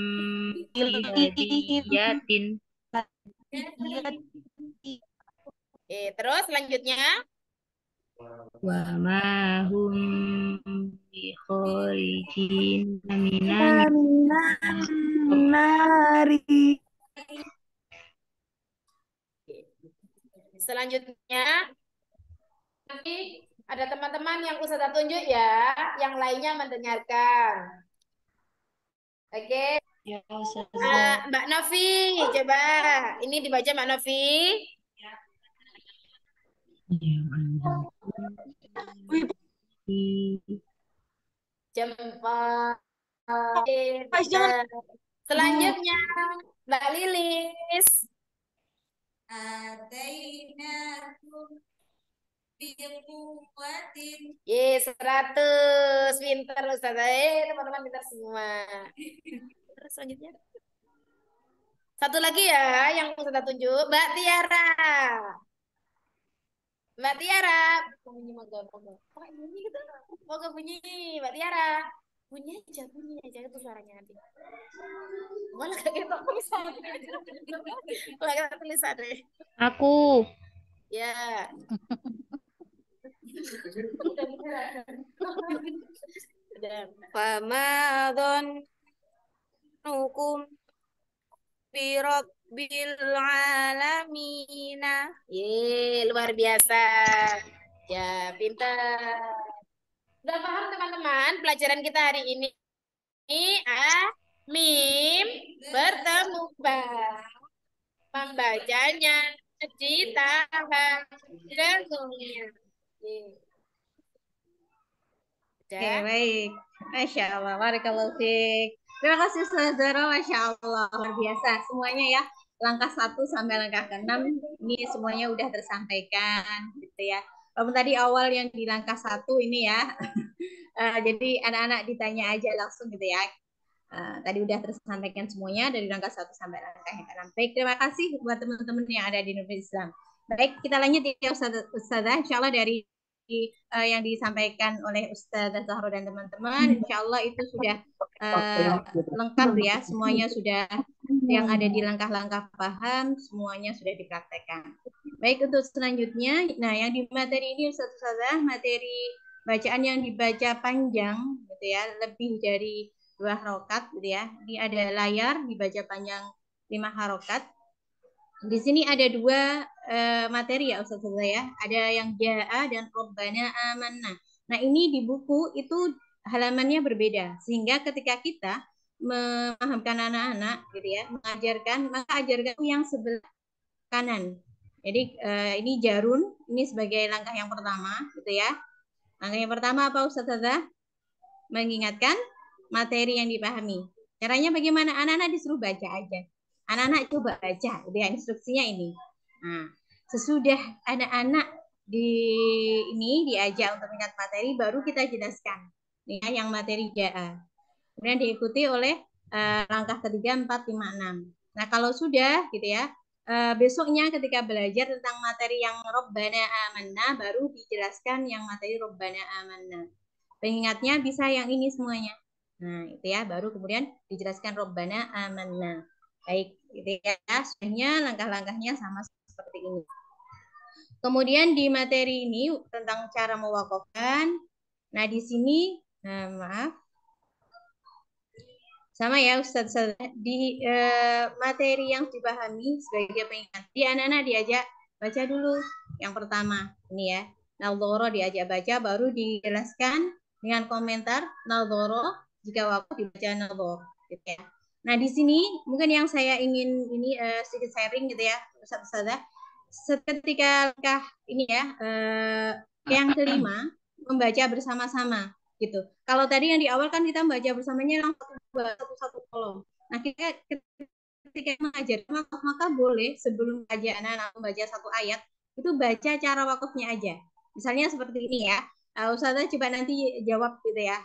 hadiyatin. Oke, terus selanjutnya. Wa ma hum bi kharijin minan Nari. Selanjutnya nanti ada teman-teman yang Ustazah tunjuk ya, yang lainnya mendengarkan. Oke. Ya, Ustazah. Mbak Novi, coba ini dibaca Mbak Novi. Jempol. Selanjutnya Mbak Lilis. Ye, 100. Pinter Ustazah. Teman-teman pinter semua. Terus selanjutnya. Satu lagi ya yang Ustazah tunjuk, Mbak Tiara. Mbak Tiara. Bunyi moga. Kok bunyi gitu? Moga bunyi, Mbak Tiara. Bunyi aja itu suaranya nanti. Malah kayak gitu tulisan. Malah kayak tulisan deh. Aku. Ya. Famadon hukum birabbil alamina. Ye, luar biasa. Ya, pintar. Udah paham teman-teman pelajaran kita hari ini? Mim bertemu ba. Membacanya ditahan dengungnya. Oke, baik. Masya Allah, barakallahu fiik. Terima kasih Ustazah Zara, Masya Allah. Luar biasa semuanya ya. Langkah 1 sampai langkah ke-6 ini semuanya udah tersampaikan gitu ya. Walaupun tadi awal yang di langkah 1 ini ya. Jadi anak-anak ditanya aja langsung gitu ya. Tadi udah tersampaikan semuanya dari langkah 1 sampai langkah yang ke-6. Baik, terima kasih buat teman-teman yang ada di Nurul Islam. Baik, kita lanjut ya Ustazah. Insya Allah dari yang disampaikan oleh Ustazah Zahra dan teman-teman, insya Allah itu sudah lengkap ya, semuanya sudah yang ada di langkah-langkah paham, semuanya sudah dipraktekkan. Baik, untuk selanjutnya, nah yang di materi ini Ustazah, materi bacaan yang dibaca panjang, gitu ya, lebih dari 2 harokat, gitu ya. Ini ada layar dibaca panjang 5 harokat. Di sini ada 2 materi ya Ustazah ya. Ada yang ja'a dan Rabbana amanna. Nah ini di buku itu halamannya berbeda. Sehingga ketika kita memahamkan anak-anak gitu ya, mengajarkan, maka ajarkan yang sebelah kanan. Jadi ini jarun, ini sebagai langkah yang pertama gitu ya. Langkah yang pertama apa Ustazah? Mengingatkan materi yang dipahami. Caranya bagaimana? Anak-anak disuruh baca aja. Anak-anak coba baca, ya, instruksinya ini. Nah, sesudah anak-anak diajak untuk mengingat materi, baru kita jelaskan ya, yang materi JA. Kemudian diikuti oleh langkah ketiga, 4, 5, 6. Nah, kalau sudah gitu ya, besoknya ketika belajar tentang materi yang Rabbana amanna, baru dijelaskan yang materi Rabbana amanna. Pengingatnya bisa yang ini semuanya. Nah, itu ya, baru kemudian dijelaskan Rabbana amanna. Baik, gitu ya. Sebenarnya langkah-langkahnya sama seperti ini. Kemudian di materi ini tentang cara mewakafkan. Nah, di sini, maaf. Sama ya Ustaz, di materi yang dipahami sebagai pengingat. Di anak-anak diajak baca dulu yang pertama. Ini ya. Naldoro diajak baca, baru dijelaskan dengan komentar Naldoro, jika wakaf dibaca Naldoro. Gitu ya. Nah, di sini mungkin yang saya ingin ini sedikit sharing gitu ya, Ustazah. Ketika langkah ini ya, yang kelima, membaca bersama-sama. gitu. Kalau tadi yang di awal kan kita membaca bersamanya langsung satu kolom. Nah, kita ketika mengajar maka boleh sebelum anak-anak membaca satu ayat itu baca cara wakafnya aja. Misalnya seperti ini ya. Ustazah coba nanti jawab gitu ya.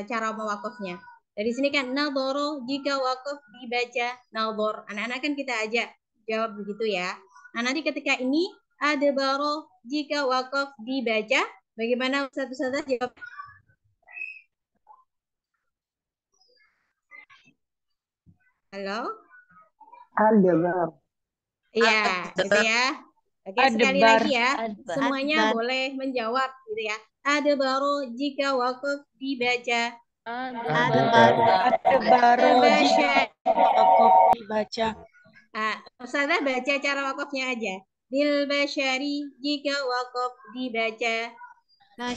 Cara mewakafnya. Dari sini kan nadhara jika wakaf dibaca nadhar. Anak-anak kan kita ajak jawab begitu ya. Nah, nanti ketika ini adbara jika wakaf dibaca, bagaimana Ustazah jawab? Halo? Adbar. Iya, gitu ya. Oke, sekali Adbar. lagi ya. Adbar. Semuanya Adbar. boleh menjawab gitu ya. Adbara jika wakaf dibaca. Adbar. Adbaro jika wakaf dibaca. Ustazah baca cara wakafnya aja. Lil basyari jika wakaf dibaca.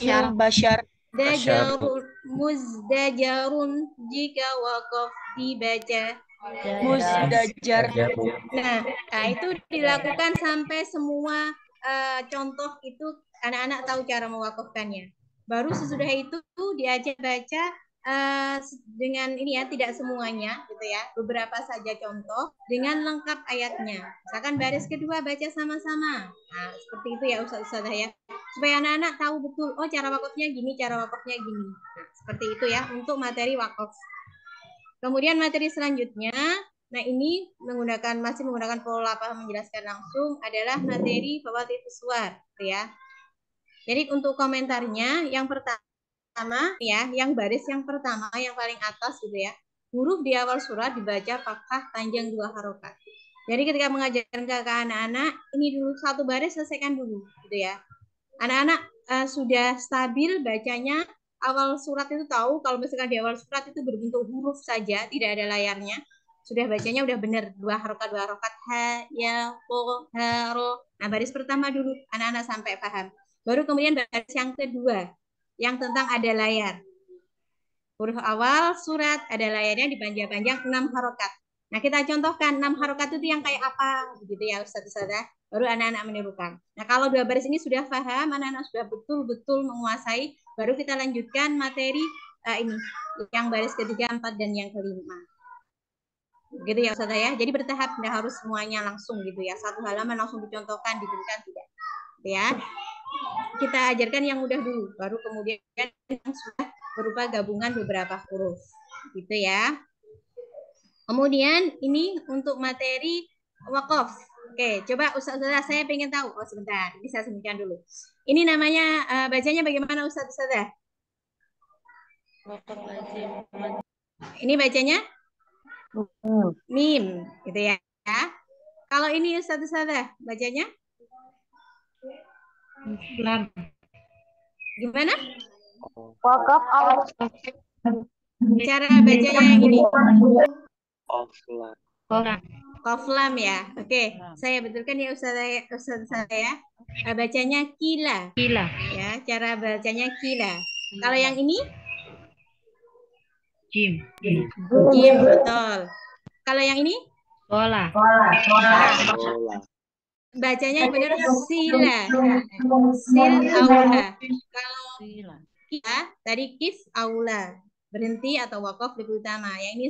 Il Bashar. Dajarun muzdajarun jika wakaf dibaca. Muzdajar. Nah, itu dilakukan sampai semua contoh itu anak-anak tahu cara mewakafkannya. Baru sesudah itu diajak baca dengan ini ya, tidak semuanya gitu ya, beberapa saja contoh dengan lengkap ayatnya. Misalkan baris kedua baca sama-sama. Nah, seperti itu ya Ustazah ya. Supaya anak-anak tahu betul, oh cara wakafnya gini, cara wakafnya gini. Nah, seperti itu ya untuk materi wakaf. Kemudian materi selanjutnya, nah ini masih menggunakan pola paham menjelaskan langsung adalah materi fawaidus suwar ya. Jadi untuk komentarnya yang pertama ya, yang baris yang pertama yang paling atas gitu ya. Huruf di awal surat dibaca fathah panjang 2 harokat. Jadi ketika mengajarkan ke anak-anak, ini dulu satu baris selesaikan dulu gitu ya. Anak-anak sudah stabil bacanya, awal surat itu tahu kalau misalkan di awal surat itu berbentuk huruf saja, tidak ada layarnya. Sudah bacanya udah benar, 2 harokat ha, ya, po, ha, ro. Nah, baris pertama dulu anak-anak sampai paham. Baru kemudian baris yang kedua, yang tentang ada layar. Huruf awal surat ada layarnya dipanjang-panjang 6 harokat. Nah, kita contohkan 6 harokat itu yang kayak apa begitu ya Ustazah. Baru anak-anak menirukan. Nah, kalau 2 baris ini sudah paham, anak-anak sudah betul-betul menguasai, baru kita lanjutkan materi ini yang baris ketiga, 4 dan yang kelima. Gitu ya Ustazah ya. Jadi bertahap, tidak harus semuanya langsung gitu ya. Satu halaman langsung dicontohkan, diberikan tidak. Ya. Kita ajarkan yang mudah dulu, baru kemudian yang sudah berupa gabungan beberapa huruf. Gitu ya. Kemudian ini untuk materi wakaf. Oke, coba Ustazah saya pengen tahu. Oh sebentar, ini saya sebutkan dulu. Ini namanya bacanya bagaimana Ustazah? Ini bacanya mim, gitu ya. Kalau ini Ustazah bacanya? Gimana? Wakaf awal. Cara bacanya yang ini. Offline. Qaflam ya. Oke, saya betulkan ya Ustazah saya. Bacanya kila. Kila. Ya, cara bacanya kila. Kalau yang ini? Jim. Jim, betul. Kalau yang ini? Bola. Bacanya yang benar sila. Sil aula. Kalau kita tadi kif aula. Berhenti atau wakaf lebih utama. Yang ini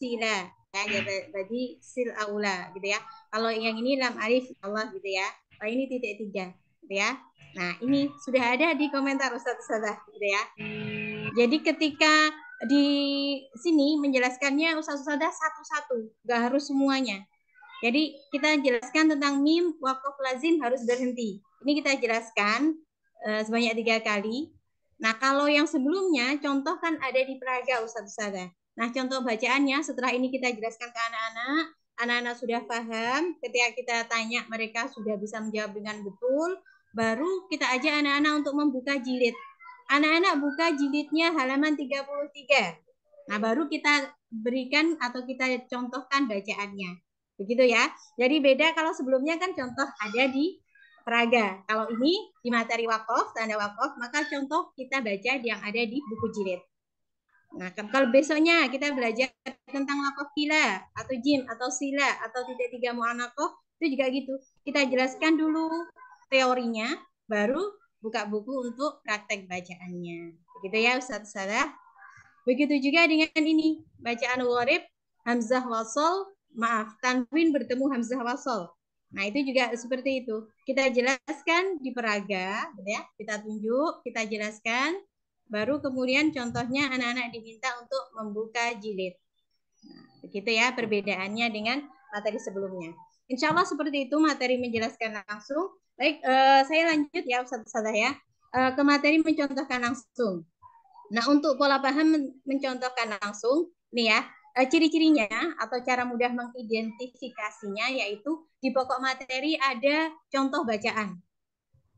sila. Ya, jadi sil aula gitu ya. Kalau yang ini lam alif Allah gitu ya. Kalau ini titik 3 gitu ya. Nah, ini sudah ada di komentar Ustazah gitu ya. Jadi ketika di sini menjelaskannya Ustazah satu-satu, nggak harus semuanya. Jadi kita jelaskan tentang mim wakaf lazim harus berhenti. Ini kita jelaskan sebanyak 3 kali. Nah, kalau yang sebelumnya contoh kan ada di peraga Ustazah. Nah, contoh bacaannya setelah ini kita jelaskan ke anak-anak. Anak-anak sudah paham, ketika kita tanya mereka sudah bisa menjawab dengan betul, baru kita ajak anak-anak untuk membuka jilid. Anak-anak buka jilidnya halaman 33. Nah, baru kita berikan atau kita contohkan bacaannya. Begitu ya. Jadi beda kalau sebelumnya kan contoh ada di peraga. Kalau ini di materi wakaf, tanda wakaf, maka contoh kita baca yang ada di buku jilid. Nah, kalau besoknya kita belajar tentang wakaf kila atau jim atau sila atau titik 3 mu'anaqah, itu juga gitu. Kita jelaskan dulu teorinya, baru buka buku untuk praktek bacaannya. Begitu ya Ustaz Salah. Begitu juga dengan ini, bacaan gharib, hamzah wasol, tanwin bertemu hamzah wasol. Nah, itu juga seperti itu. Kita jelaskan di peraga, ya. Kita tunjuk, kita jelaskan, baru kemudian contohnya anak-anak diminta untuk membuka jilid. Nah, begitu ya perbedaannya dengan materi sebelumnya. Insya Allah seperti itu materi menjelaskan langsung. Baik, saya lanjut ya Ustaz Salah ya. Ke materi mencontohkan langsung. Nah, untuk pola paham mencontohkan langsung, nih ya, ciri-cirinya atau cara mudah mengidentifikasinya yaitu di pokok materi ada contoh bacaan.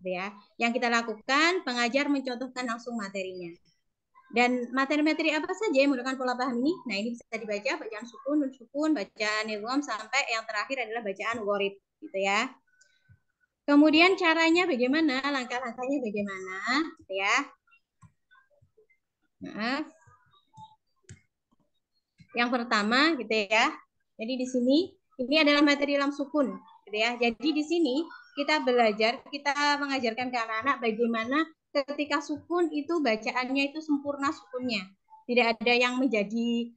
Ya, yang kita lakukan, pengajar mencontohkan langsung materinya. Dan materi-materi apa saja yang menggunakan pola paham ini? Nah, ini bisa dibaca bacaan sukun, nun sukun, bacaan idgham sampai yang terakhir adalah bacaan gharib, gitu ya. Kemudian caranya bagaimana? Langkah-langkahnya bagaimana? Ya. Maaf. Yang pertama gitu ya. Jadi di sini ini adalah materi lam sukun gitu ya. Jadi di sini kita belajar, kita mengajarkan ke anak-anak bagaimana ketika sukun itu bacaannya itu sempurna sukunnya. Tidak ada yang menjadi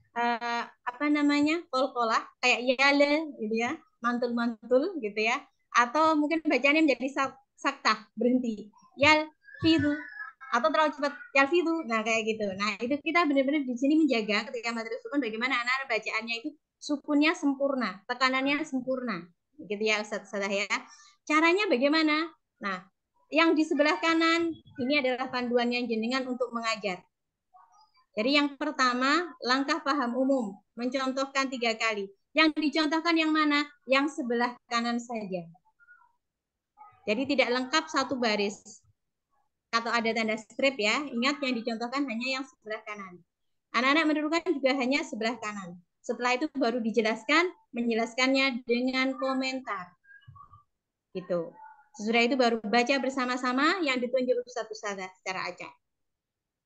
apa namanya? Kol-kolah kayak yale gitu ya, mantul-mantul gitu ya. Atau mungkin bacaannya menjadi saktah, berhenti. Yal fidu atau terlalu cepat yalfidu. Nah, kayak gitu. Nah, itu kita benar-benar di sini menjaga ketika materi sukun bagaimana anak-anak bacaannya itu sukunnya sempurna, tekanannya sempurna. Gitu ya Ustaz Salah ya. Caranya bagaimana? Nah, yang di sebelah kanan ini adalah panduannya jenengan untuk mengajar. Jadi yang pertama, langkah paham umum, mencontohkan 3 kali. Yang dicontohkan yang mana? Yang sebelah kanan saja. Jadi tidak lengkap satu baris. Atau ada tanda strip ya, ingat yang dicontohkan hanya yang sebelah kanan. Anak-anak menurunkan juga hanya sebelah kanan. Setelah itu baru dijelaskan, menjelaskannya dengan komentar. Gitu. Sesudah itu baru baca bersama-sama yang ditunjuk Ustaz-Ustazah secara acak.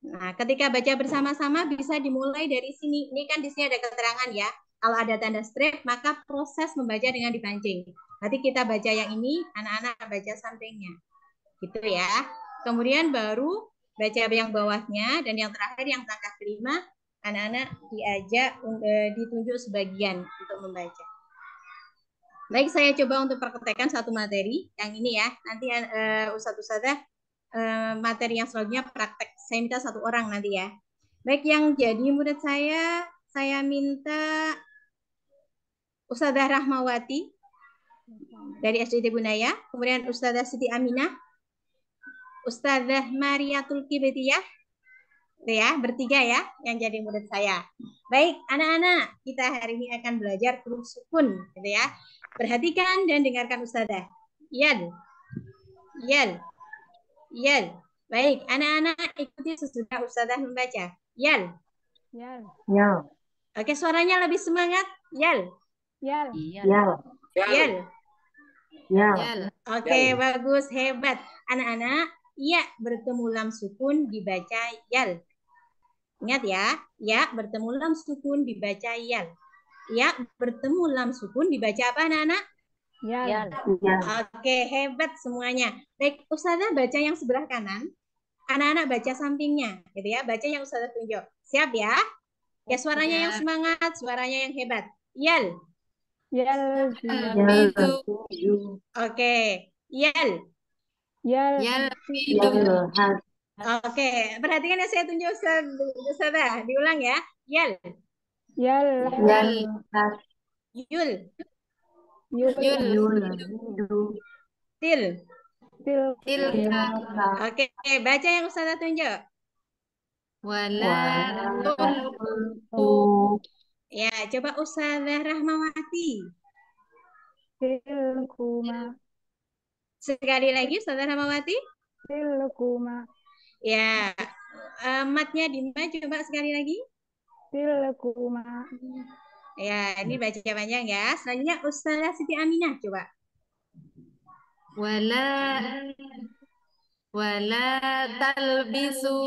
Nah, ketika baca bersama-sama bisa dimulai dari sini. Ini kan di sini ada keterangan ya. Kalau ada tanda strip, maka proses membaca dengan dipancing. Nanti kita baca yang ini, anak-anak baca sampingnya. Gitu ya. Kemudian baru baca yang bawahnya dan yang terakhir yang langkah kelima anak-anak diajak ditunjuk sebagian untuk membaca. Baik, saya coba untuk praktekkan satu materi yang ini ya. Nanti Ustaz-Ustazah materi yang selanjutnya praktek. Saya minta 1 orang nanti ya. Baik, yang jadi murid saya minta Ustazah Rahmawati dari SDT Bunaya, kemudian Ustazah Siti Aminah, Ustazah Mariatul Kibetiyah, ya, bertiga ya yang jadi murid saya. Baik, anak-anak, kita hari ini akan belajar huruf sukun, gitu ya. Perhatikan dan dengarkan Ustazah. Yal, yal, yal. Baik, anak-anak ikuti sesudah Ustazah membaca. Yal, Yal, Yal. oke, suaranya lebih semangat. Yal, yal, Yal. yal. Yal. Oke, bagus, hebat. Anak-anak, ya bertemu lam sukun dibaca yal. Ingat ya, ya bertemu lam sukun dibaca yal. Ya bertemu lam sukun dibaca apa anak-anak? yal, Yal. Oke, hebat semuanya. Baik, Ustazah baca yang sebelah kanan. Anak-anak baca sampingnya, gitu ya. Baca yang Ustazah tunjuk. Siap ya? Ya, suaranya yang semangat, suaranya yang hebat. Yal. yal, Yal. Oke, yal. yal, Yal. Oke, perhatikan ya saya tunjuk Ustazah. Diulang ya. Yal. yal, Yal. Yul. yul, Til. til, Oke, baca yang Ustazah tunjuk. Ya, coba Ustazah Rahmawati. tilkuma, Sekali lagi Ustazah Rahmawati. tilkuma, Ya, matnya Dima coba sekali lagi. tilkuma, Ya, ini baca panjang ya. Selanjutnya Ustazah Siti Aminah coba. Wala talbisu.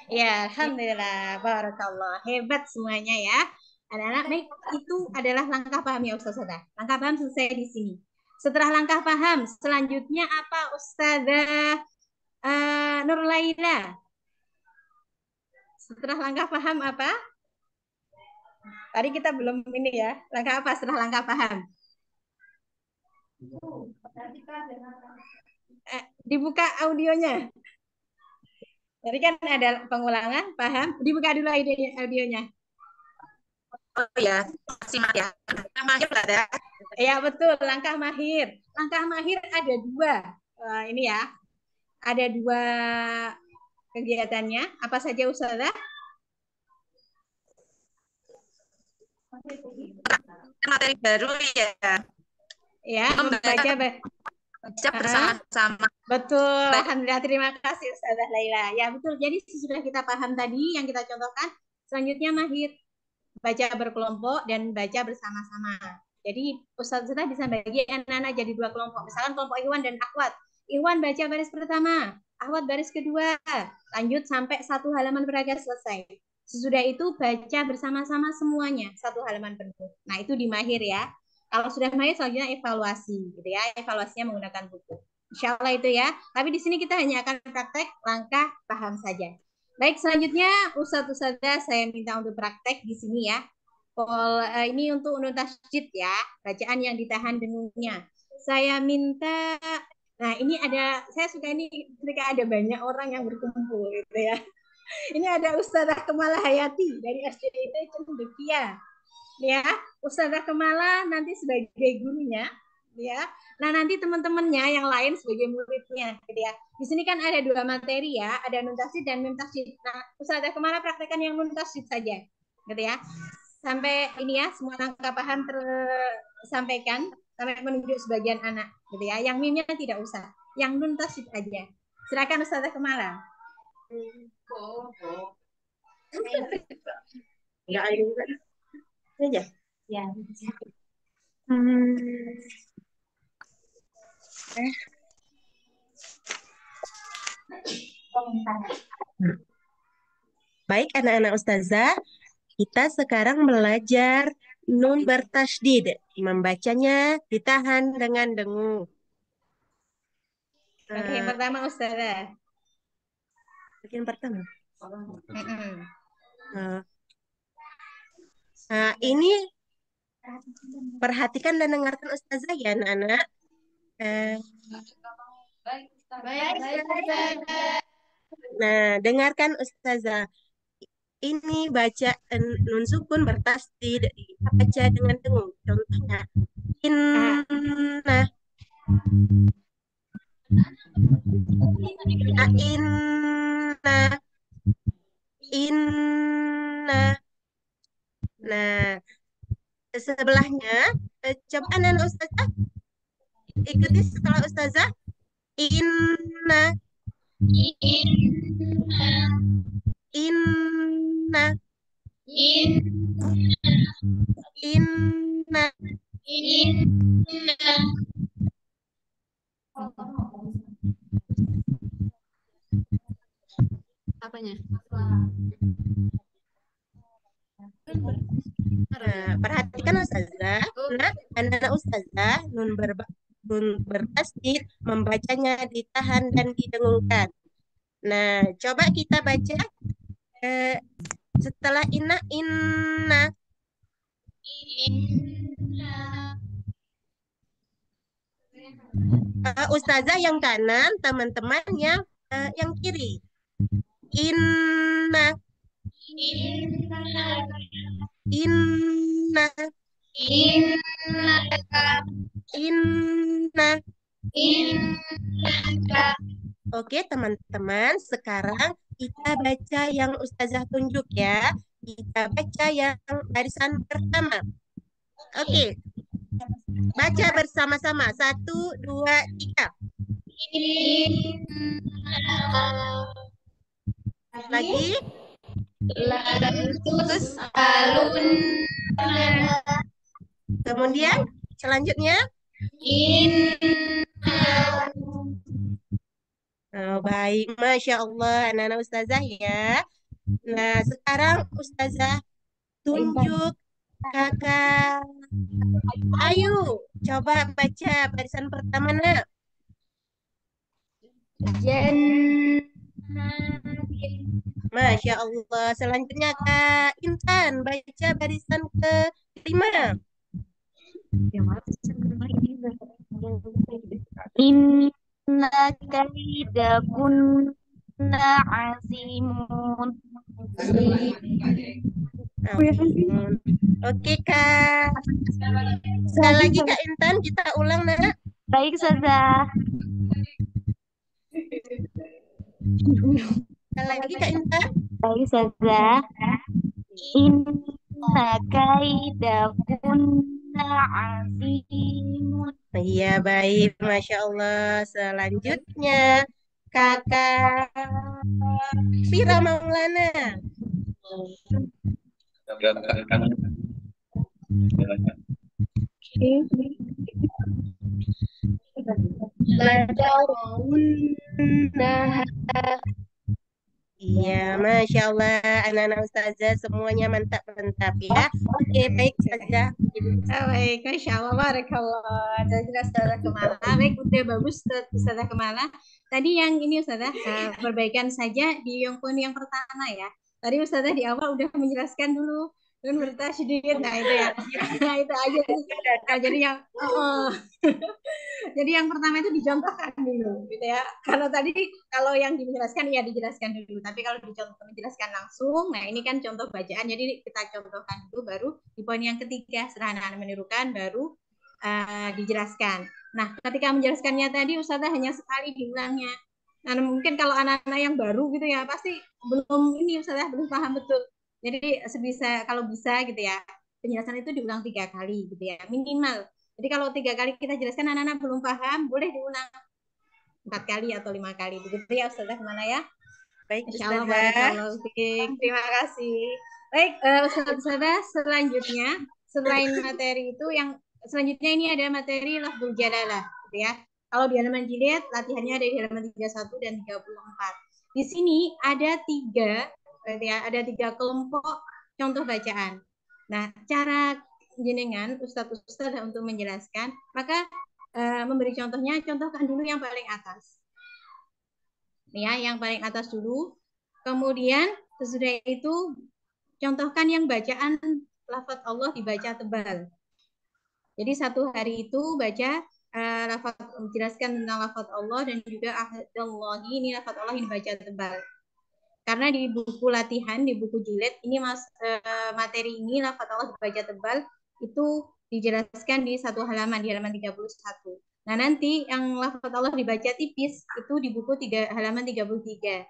Ya, alhamdulillah, barakallah. Hebat semuanya ya. Anak-anak, baik, itu adalah langkah paham ya Ustazah. Langkah paham selesai di sini. Setelah langkah paham, selanjutnya apa Ustazah? Nur Laila, setelah langkah paham apa? Tadi kita belum ini ya. Langkah apa setelah langkah paham? Dibuka audionya. Tadi kan ada pengulangan, paham? Dibuka dulu audionya. Oh ya, masih ya. Langkah mahir ada. Ya betul, langkah mahir. Langkah mahir ada dua. Ini ya, ada dua kegiatannya. Apa saja Ustazah? Materi baru ya. Ya, membaca bersama-sama. Betul, alhamdulillah, terima kasih Ustazah Laila. Ya betul, jadi sudah kita paham tadi yang kita contohkan. Selanjutnya mahir, baca berkelompok dan baca bersama-sama. Jadi Ustazah bisa bagi anak-anak jadi dua kelompok. Misalkan kelompok Iwan dan Akhwat. Iwan baca baris pertama, Akhwat baris kedua. Lanjut sampai satu halaman beragar selesai. Sesudah itu baca bersama-sama semuanya satu halaman penuh. Nah itu di mahir ya. Kalau sudah mahir selanjutnya evaluasi, gitu ya. Evaluasinya menggunakan buku. Insya Allah itu ya. Tapi di sini kita hanya akan praktek langkah paham saja. Baik, selanjutnya Ustazah saya minta untuk praktek di sini ya. Ini untuk Nun Tasydid ya, bacaan yang ditahan dengungnya. Saya minta, nah ini ada, saya suka ini ketika ada banyak orang yang berkumpul gitu ya. Ini ada Ustazah Kemala Hayati dari SDIT Cendekia. Ya, Ustazah Kemala nanti sebagai gurunya, ya. Nah, nanti teman-temannya yang lain sebagai muridnya, gitu ya. Di sini kan ada dua materi ya, ada Nun Tasydid dan Mim Tasydid. Nah, Ustazah Kemala praktekkan yang Nun Tasydid saja, gitu ya. Sampai ini ya, semua langkah paham tersampaikan sampai menunjuk sebagian anak, gitu ya. Yang Mimnya tidak usah, yang Nun Tasydid aja. Silakan Ustazah Kemala. Enggak ada juga. Aja. Ya. Baik anak-anak Ustazah, kita sekarang belajar nun bertasydid. Membacanya ditahan dengan dengung. Oke, yang pertama Ustazah. Yang pertama. Nah, ini perhatikan dan dengarkan Ustazah ya anak-anak. Nah, dengarkan Ustazah. Ini baca nun sukun bertasydid, baca dengan dengung. Contohnya, inna. Inna. Inna. Nah, sebelahnya, coba anak Ustazah ikuti setelah Ustazah. Inna. Inna. Inna. Inna. Inna. Apanya? Nah, perhatikan Ustazah. Nah, anak-anak Ustazah nun bertasydid membacanya ditahan dan didengungkan. Nah, coba kita baca setelah inna. Ustazah yang kanan, teman-temannya yang kiri. Inna. Inna. Inna. Inna. Oke teman-teman, sekarang kita baca yang Ustazah tunjuk ya. Kita baca yang barisan pertama. Oke. Baca bersama-sama. 1, 2, 3. Lagi. Kemudian selanjutnya. Oh, baik, Masya Allah, anak-anak Ustazah ya. Nah, sekarang Ustazah tunjuk kakak. Ayo, coba baca barisan pertama, nak. Masya Allah. Selanjutnya Kak Intan, baca barisan ke-5. Inna kaidakunna azimun. Amin. Oke Kak. Sekali lagi Kak Intan, kita ulang nak. Baik, Ustazah. Sekali lagi Kak Intan. Baik, Ustazah. Inna kaidakunna azimun. Iya baik, Masya Allah. Selanjutnya Kakak Fira Maulana. Iya, Masya Allah, anak-anak Ustazah semuanya mantap-mantap ya. Oke, baik Ustazah. Baik, Masya Allah, Barakallah. Jelas Ustazah Kemala. Baik, udah bagus Ustazah Kemala. Tadi yang ini Ustazah, perbaikan saja di Yongkun yang pertama ya. Tadi Ustazah di awal udah menjelaskan dulu. Dan bertasyidid, nah itu ya. Nah itu aja. Nah, jadi yang jadi yang pertama itu dicontohkan dulu, gitu ya. Karena tadi kalau yang dijelaskan ya dijelaskan dulu, tapi kalau menjelaskan langsung, nah ini kan contoh bacaan, jadi kita contohkan dulu, baru di poin yang ketiga sederhana menirukan, baru dijelaskan. Nah, ketika menjelaskannya tadi Ustazah hanya sekali diulangnya. Nah, mungkin kalau anak-anak yang baru gitu ya, pasti belum ini Ustazah belum paham betul. Jadi kalau bisa gitu ya, penjelasan itu diulang 3 kali gitu ya, minimal. Jadi kalau 3 kali kita jelaskan anak-anak belum paham, boleh diulang 4 kali atau 5 kali. Begitu ya Ustazah Kemana ya? Baik Insyaallah, Ustazah. barakallahu fiik. Terima kasih. Baik, Ustazah, selanjutnya selain materi itu yang selanjutnya ini ada materi lafzul jalalah gitu ya. Kalau di halaman jilid latihannya ada di halaman 31 dan 34. Di sini ada 3 kelompok contoh bacaan. Nah, cara jenengan Ustadz untuk menjelaskan, maka memberi contohnya, contohkan dulu yang paling atas. Ya, yang paling atas dulu. Kemudian sesudah itu contohkan yang bacaan lafaz Allah dibaca tebal. Jadi satu hari itu baca menjelaskan tentang lafaz Allah dan juga ahdallahi, ini lafaz Allah yang dibaca tebal. Karena di buku latihan, di buku jilid, ini materi ini lafaz Allah dibaca tebal, itu dijelaskan di satu halaman, di halaman 31. Nah, nanti yang lafaz Allah dibaca tipis, itu di buku halaman 33.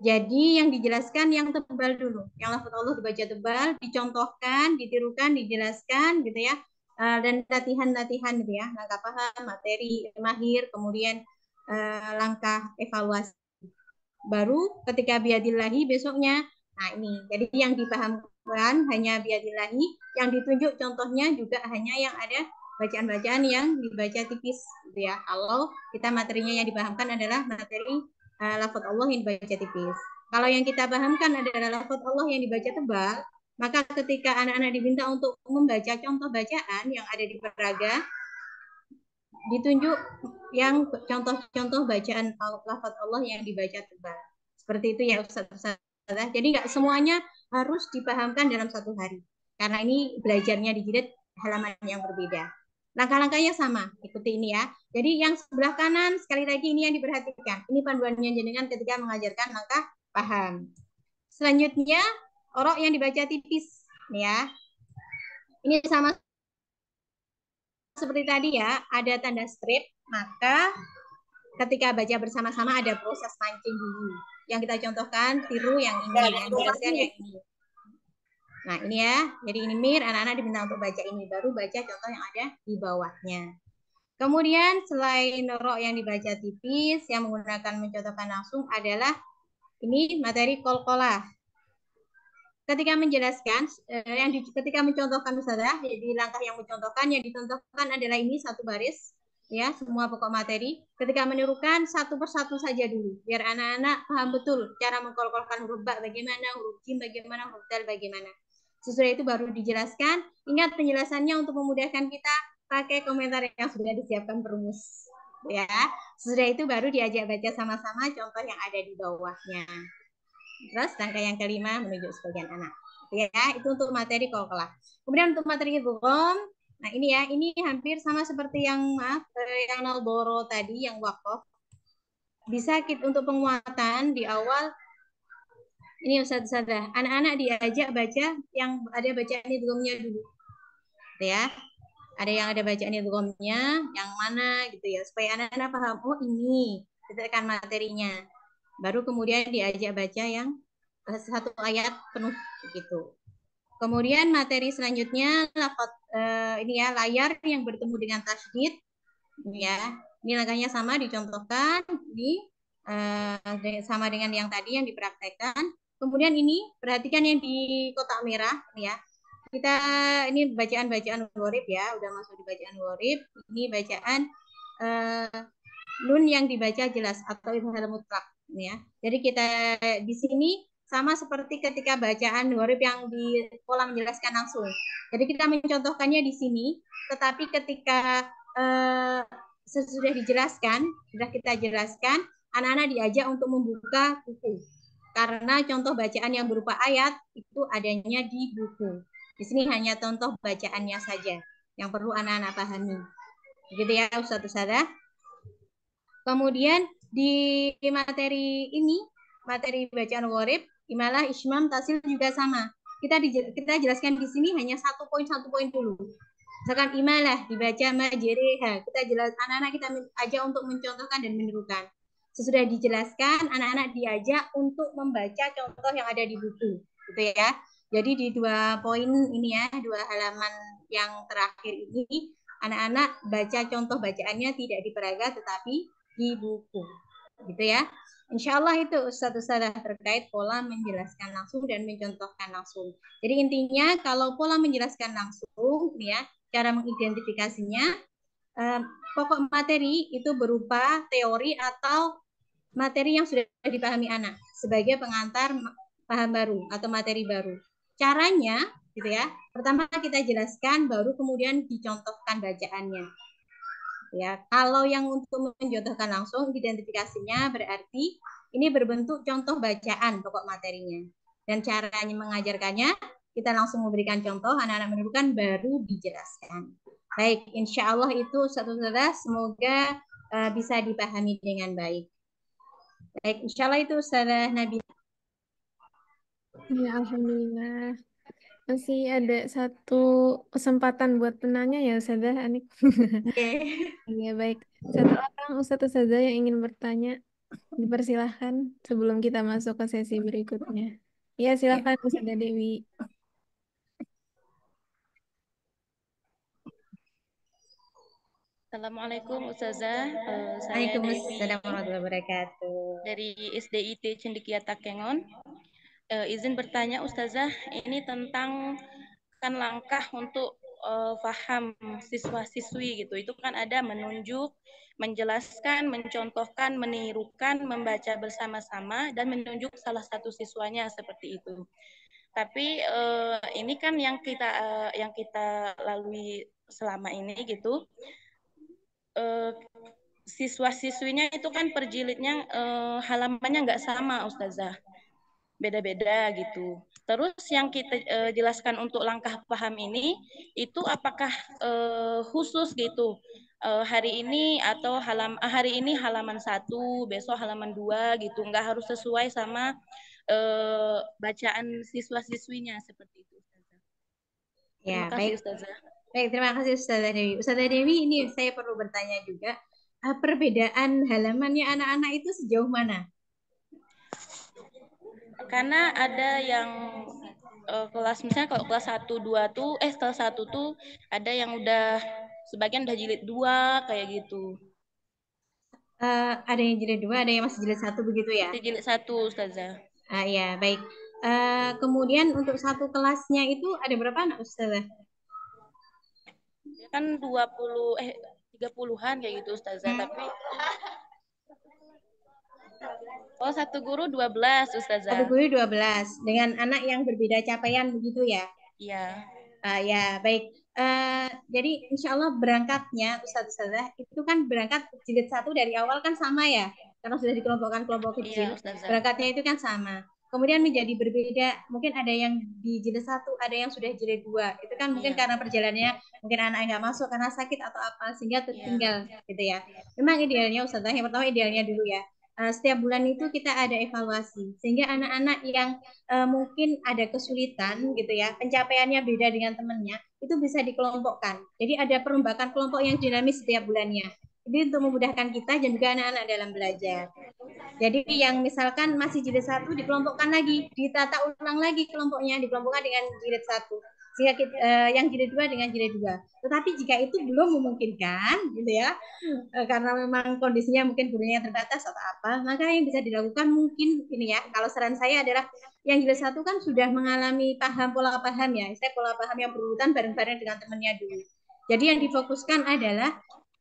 Jadi yang dijelaskan yang tebal dulu. Yang lafaz Allah dibaca tebal, dicontohkan, ditirukan, dijelaskan gitu ya. Dan latihan-latihan gitu ya. Langkah paham, materi, mahir, kemudian langkah evaluasi. Baru ketika biadillahi besoknya, nah ini, jadi yang dipahamkan hanya biadillahi, yang ditunjuk contohnya juga hanya yang ada bacaan-bacaan yang dibaca tipis, gitu ya. Kalau kita materinya yang dipahamkan adalah materi lafaz Allah yang dibaca tipis. Kalau yang kita pahamkan adalah lafaz Allah yang dibaca tebal, maka ketika anak-anak diminta untuk membaca contoh bacaan yang ada di peraga, ditunjuk yang contoh-contoh bacaan lafaz Allah yang dibaca tebal. Seperti itu ya Ustaz. Jadi nggak semuanya harus dipahamkan dalam satu hari. Karena ini belajarnya di jilid halaman yang berbeda. Langkah-langkahnya sama, ikuti ini ya. Jadi yang sebelah kanan sekali lagi ini yang diperhatikan. Ini panduannya jenengan ketika mengajarkan langkah paham. Selanjutnya orok yang dibaca tipis ya. Ini sama seperti tadi ya, ada tanda strip, maka ketika baca bersama-sama ada proses mancing dulu. Yang kita contohkan, tiru yang ini, yang dijelaskan yang ini. Nah ini ya, jadi ini mir, anak-anak diminta untuk baca ini, baru baca contoh yang ada di bawahnya. Kemudian selain rok yang dibaca tipis, yang menggunakan mencontohkan langsung adalah ini materi kolkolah. Ketika menjelaskan, ketika mencontohkan Ustazah, jadi langkah yang mencontohkan, yang dicontohkan adalah ini satu baris, ya semua pokok materi. Ketika menirukan satu persatu saja dulu, biar anak-anak paham betul cara mengkolkolkan huruf ba bagaimana, huruf jim bagaimana, huruf dal bagaimana. Sesudah itu baru dijelaskan. Ingat penjelasannya untuk memudahkan kita pakai komentar yang sudah disiapkan perumus. ya. Sesudah itu baru diajak baca sama-sama contoh yang ada di bawahnya. Terus langkah yang kelima menunjuk sebagian anak. Ya, itu untuk materi qalqalah. Kemudian untuk materi idgham, nah ini ya, ini hampir sama seperti yang yang naldoro tadi, yang waqaf. Bisa untuk penguatan di awal. Ini Ustazah, anak-anak diajak baca yang ada bacaan idghamnya dulu. Ya. Ada yang ada bacaan idghamnya, yang mana gitu ya, supaya anak-anak paham, oh ini, kita akan materinya. Baru kemudian diajak baca yang satu ayat penuh gitu. Kemudian materi selanjutnya ini ya, layar yang bertemu dengan tasydid ya. Ini langkahnya sama, dicontohkan di sama dengan yang tadi yang dipraktekkan. Kemudian ini perhatikan yang di kotak merah ya. Kita ini bacaan-bacaan gharib ya, udah masuk di bacaan gharib. Ini bacaan nun yang dibaca jelas atau idgham mutlak ya. Jadi kita di sini sama seperti ketika bacaan gharib yang di pola menjelaskan langsung. Jadi kita mencontohkannya di sini, tetapi ketika sesudah dijelaskan, sudah kita jelaskan, anak-anak diajak untuk membuka buku. Karena contoh bacaan yang berupa ayat itu adanya di buku. Di sini hanya contoh bacaannya saja yang perlu anak-anak pahami. Begitu ya Ustaz-Ustazah. Kemudian di materi ini, materi bacaan gharib, imalah, ismam, tasil juga sama. Kita jelaskan di sini hanya satu poin dulu. Misalkan imalah dibaca majriha, kita jelas anak-anak kita ajak untuk mencontohkan dan menirukan. Sesudah dijelaskan, anak-anak diajak untuk membaca contoh yang ada di buku, gitu ya. Jadi di 2 poin ini ya, 2 halaman yang terakhir ini, anak-anak baca contoh bacaannya tidak di peraga tetapi di buku, gitu ya. Insya Allah itu Ustaz-Ustazah terkait pola menjelaskan langsung dan mencontohkan langsung. Jadi intinya kalau pola menjelaskan langsung, ya, cara mengidentifikasinya, pokok materi itu berupa teori atau materi yang sudah dipahami anak sebagai pengantar paham baru atau materi baru. Caranya, gitu ya. Pertama kita jelaskan, baru kemudian dicontohkan bacaannya. Ya, kalau yang untuk mencontohkan langsung identifikasinya berarti ini berbentuk contoh bacaan pokok materinya. Dan caranya mengajarkannya, kita langsung memberikan contoh, anak-anak menirukan baru dijelaskan. Baik, insya Allah itu Ustazah, semoga bisa dipahami dengan baik. Baik, insya Allah itu Ustazah Nabila. Ya, alhamdulillah. Masih ada satu kesempatan buat penanya ya Ustazah Anik. Iya baik. Satu orang Ustazah yang ingin bertanya, dipersilahkan sebelum kita masuk ke sesi berikutnya. Ya silakan Ustazah Dewi. Assalamualaikum Ustazah. Saya Waalaikumsalam warahmatullahi wabarakatuh. Dari SDIT Cendekia Takengon. Izin bertanya Ustazah, ini tentang kan langkah untuk paham siswa-siswi gitu. Itu kan ada menunjuk, menjelaskan, mencontohkan, menirukan, membaca bersama-sama dan menunjuk salah satu siswanya seperti itu. Tapi ini kan yang kita lalui selama ini gitu. Siswa-siswinya itu kan per jilidnya halamannya nggak sama Ustazah, beda-beda gitu. Terus yang kita jelaskan untuk langkah paham ini itu apakah khusus gitu hari ini atau hari ini halaman 1, besok halaman 2 gitu, nggak harus sesuai sama bacaan siswa-siswinya seperti itu Ustazah. Terima Ya, kasih baik. Ustazah. Baik, terima kasih Ustazah Dewi. Ustazah Dewi, ini saya perlu bertanya juga, perbedaan halamannya anak-anak itu sejauh mana? Karena ada yang kelas, misalnya kalau kelas 1, 2 tuh, kelas 1 tuh ada yang udah, sebagian udah jilid 2, kayak gitu. Ada yang jilid 2, ada yang masih jilid 1 begitu ya? Masih jilid 1, Ustazah. Ya, baik. Kemudian untuk satu kelasnya itu ada berapa anak Ustazah? Ya kan 30-an kayak gitu Ustazah, tapi satu guru 12 Ustazah. Satu guru 12 dengan anak yang berbeda capaian begitu ya? Iya. Ya, baik. Jadi insya Allah berangkatnya Ustazah itu kan berangkat jilid 1 dari awal kan sama ya, karena sudah dikelompokkan kelompok Iya, kecil. Ustazah. Berangkatnya itu kan sama. Kemudian menjadi berbeda, mungkin ada yang di jilid 1, ada yang sudah jilid 2. Itu kan mungkin Iya. karena perjalanannya mungkin anak nggak masuk karena sakit atau apa sehingga Iya. tertinggal gitu ya. Memang idealnya Ustazah, yang pertama idealnya dulu ya. Setiap bulan itu kita ada evaluasi sehingga anak-anak yang mungkin ada kesulitan gitu ya, pencapaiannya beda dengan temannya, itu bisa dikelompokkan. Jadi ada perombakan kelompok yang dinamis setiap bulannya. Jadi untuk memudahkan kita dan juga anak-anak dalam belajar. Jadi yang misalkan masih jilid 1 dikelompokkan lagi, ditata ulang lagi kelompoknya, dikelompokkan dengan jilid 1. Sehingga yang jilid 2 dengan jilid 2. Tetapi jika itu belum memungkinkan gitu ya, karena memang kondisinya mungkin gurunya terbatas atau apa, maka yang bisa dilakukan mungkin ini ya, kalau saran saya adalah yang jilid 1 kan sudah mengalami pola paham ya, saya pola paham yang berurutan bareng-bareng dengan temannya dulu. Jadi yang difokuskan adalah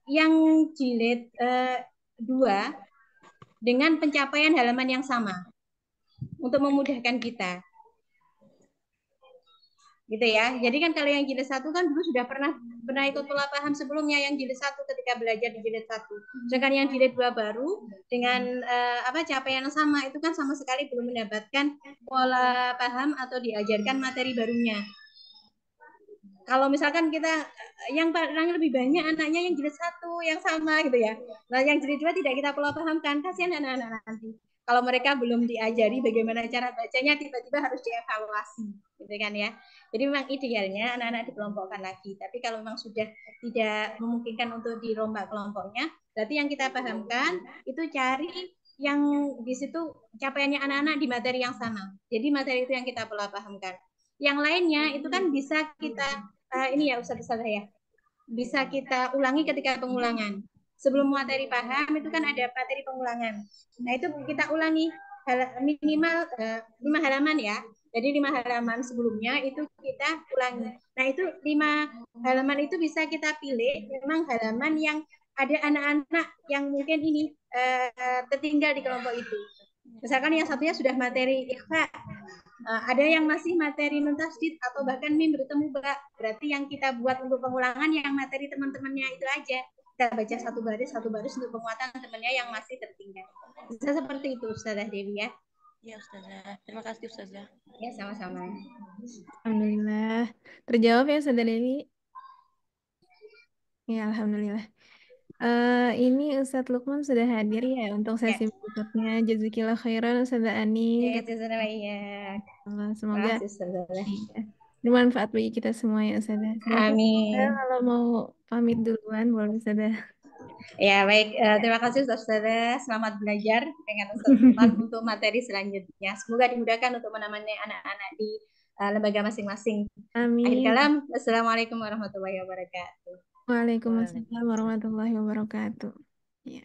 yang jilid 2 dengan pencapaian halaman yang sama untuk memudahkan kita. Gitu ya. Jadi kan kalau yang jilid 1 kan dulu sudah pernah ikut pola paham sebelumnya yang jilid 1 ketika belajar di jilid 1. Sedangkan yang jilid 2 baru dengan capaian yang sama itu kan sama sekali belum mendapatkan pola paham atau diajarkan materi barunya. Kalau misalkan kita yang lebih banyak anaknya yang jilid 1 yang sama gitu ya. Nah, yang jilid 2 tidak kita pola pahamkan, kasihan anak-anak nanti. Kalau mereka belum diajari bagaimana cara bacanya, tiba-tiba harus dievaluasi, gitu kan ya. Jadi memang idealnya anak-anak dikelompokkan lagi. Tapi kalau memang sudah tidak memungkinkan untuk dirombak kelompoknya, berarti yang kita pahamkan itu cari yang di situ capaiannya anak-anak di materi yang sama. Jadi materi itu yang kita pola pahamkan. Yang lainnya itu kan bisa kita ini ya Ustaz-Ustaz ya, bisa kita ulangi ketika pengulangan. Sebelum materi paham itu kan ada materi pengulangan. Nah itu kita ulangi minimal 5 halaman ya. Jadi 5 halaman sebelumnya itu kita ulangi. Nah itu 5 halaman itu bisa kita pilih memang halaman yang ada anak-anak yang mungkin ini tertinggal di kelompok itu. Misalkan yang satunya sudah materi ikhfa, ada yang masih materi nun tasdid atau bahkan mim bertemu ba. Berarti yang kita buat untuk pengulangan yang materi teman-temannya itu aja. Kita baca satu baris untuk penguatan temannya yang masih tertinggal. Bisa seperti itu Ustazah Dewi ya. Ya Ustazah. Terima kasih Ustazah. Ya sama-sama. Alhamdulillah. Terjawab ya Ustazah Dewi. Ya Alhamdulillah. Ini Ustadz Lukman sudah hadir ya untuk sesi berikutnya. Jazakillah khairan Ustazah Ani. Ya, jazakallah ya. Semoga Makasih, Ustazah. iya, bermanfaat bagi kita semua ya Ustazah. Amin. Kalau mau pamit duluan boleh Ustazah. Ya baik, terima kasih Ustazah. Selamat belajar dengan Ustadz Lukman untuk materi selanjutnya. Semoga dimudahkan untuk menemani anak-anak di lembaga masing-masing. Amin. Akhir kalam, Assalamualaikum warahmatullahi wabarakatuh. Waalaikumsalam warahmatullahi wabarakatuh. Ya.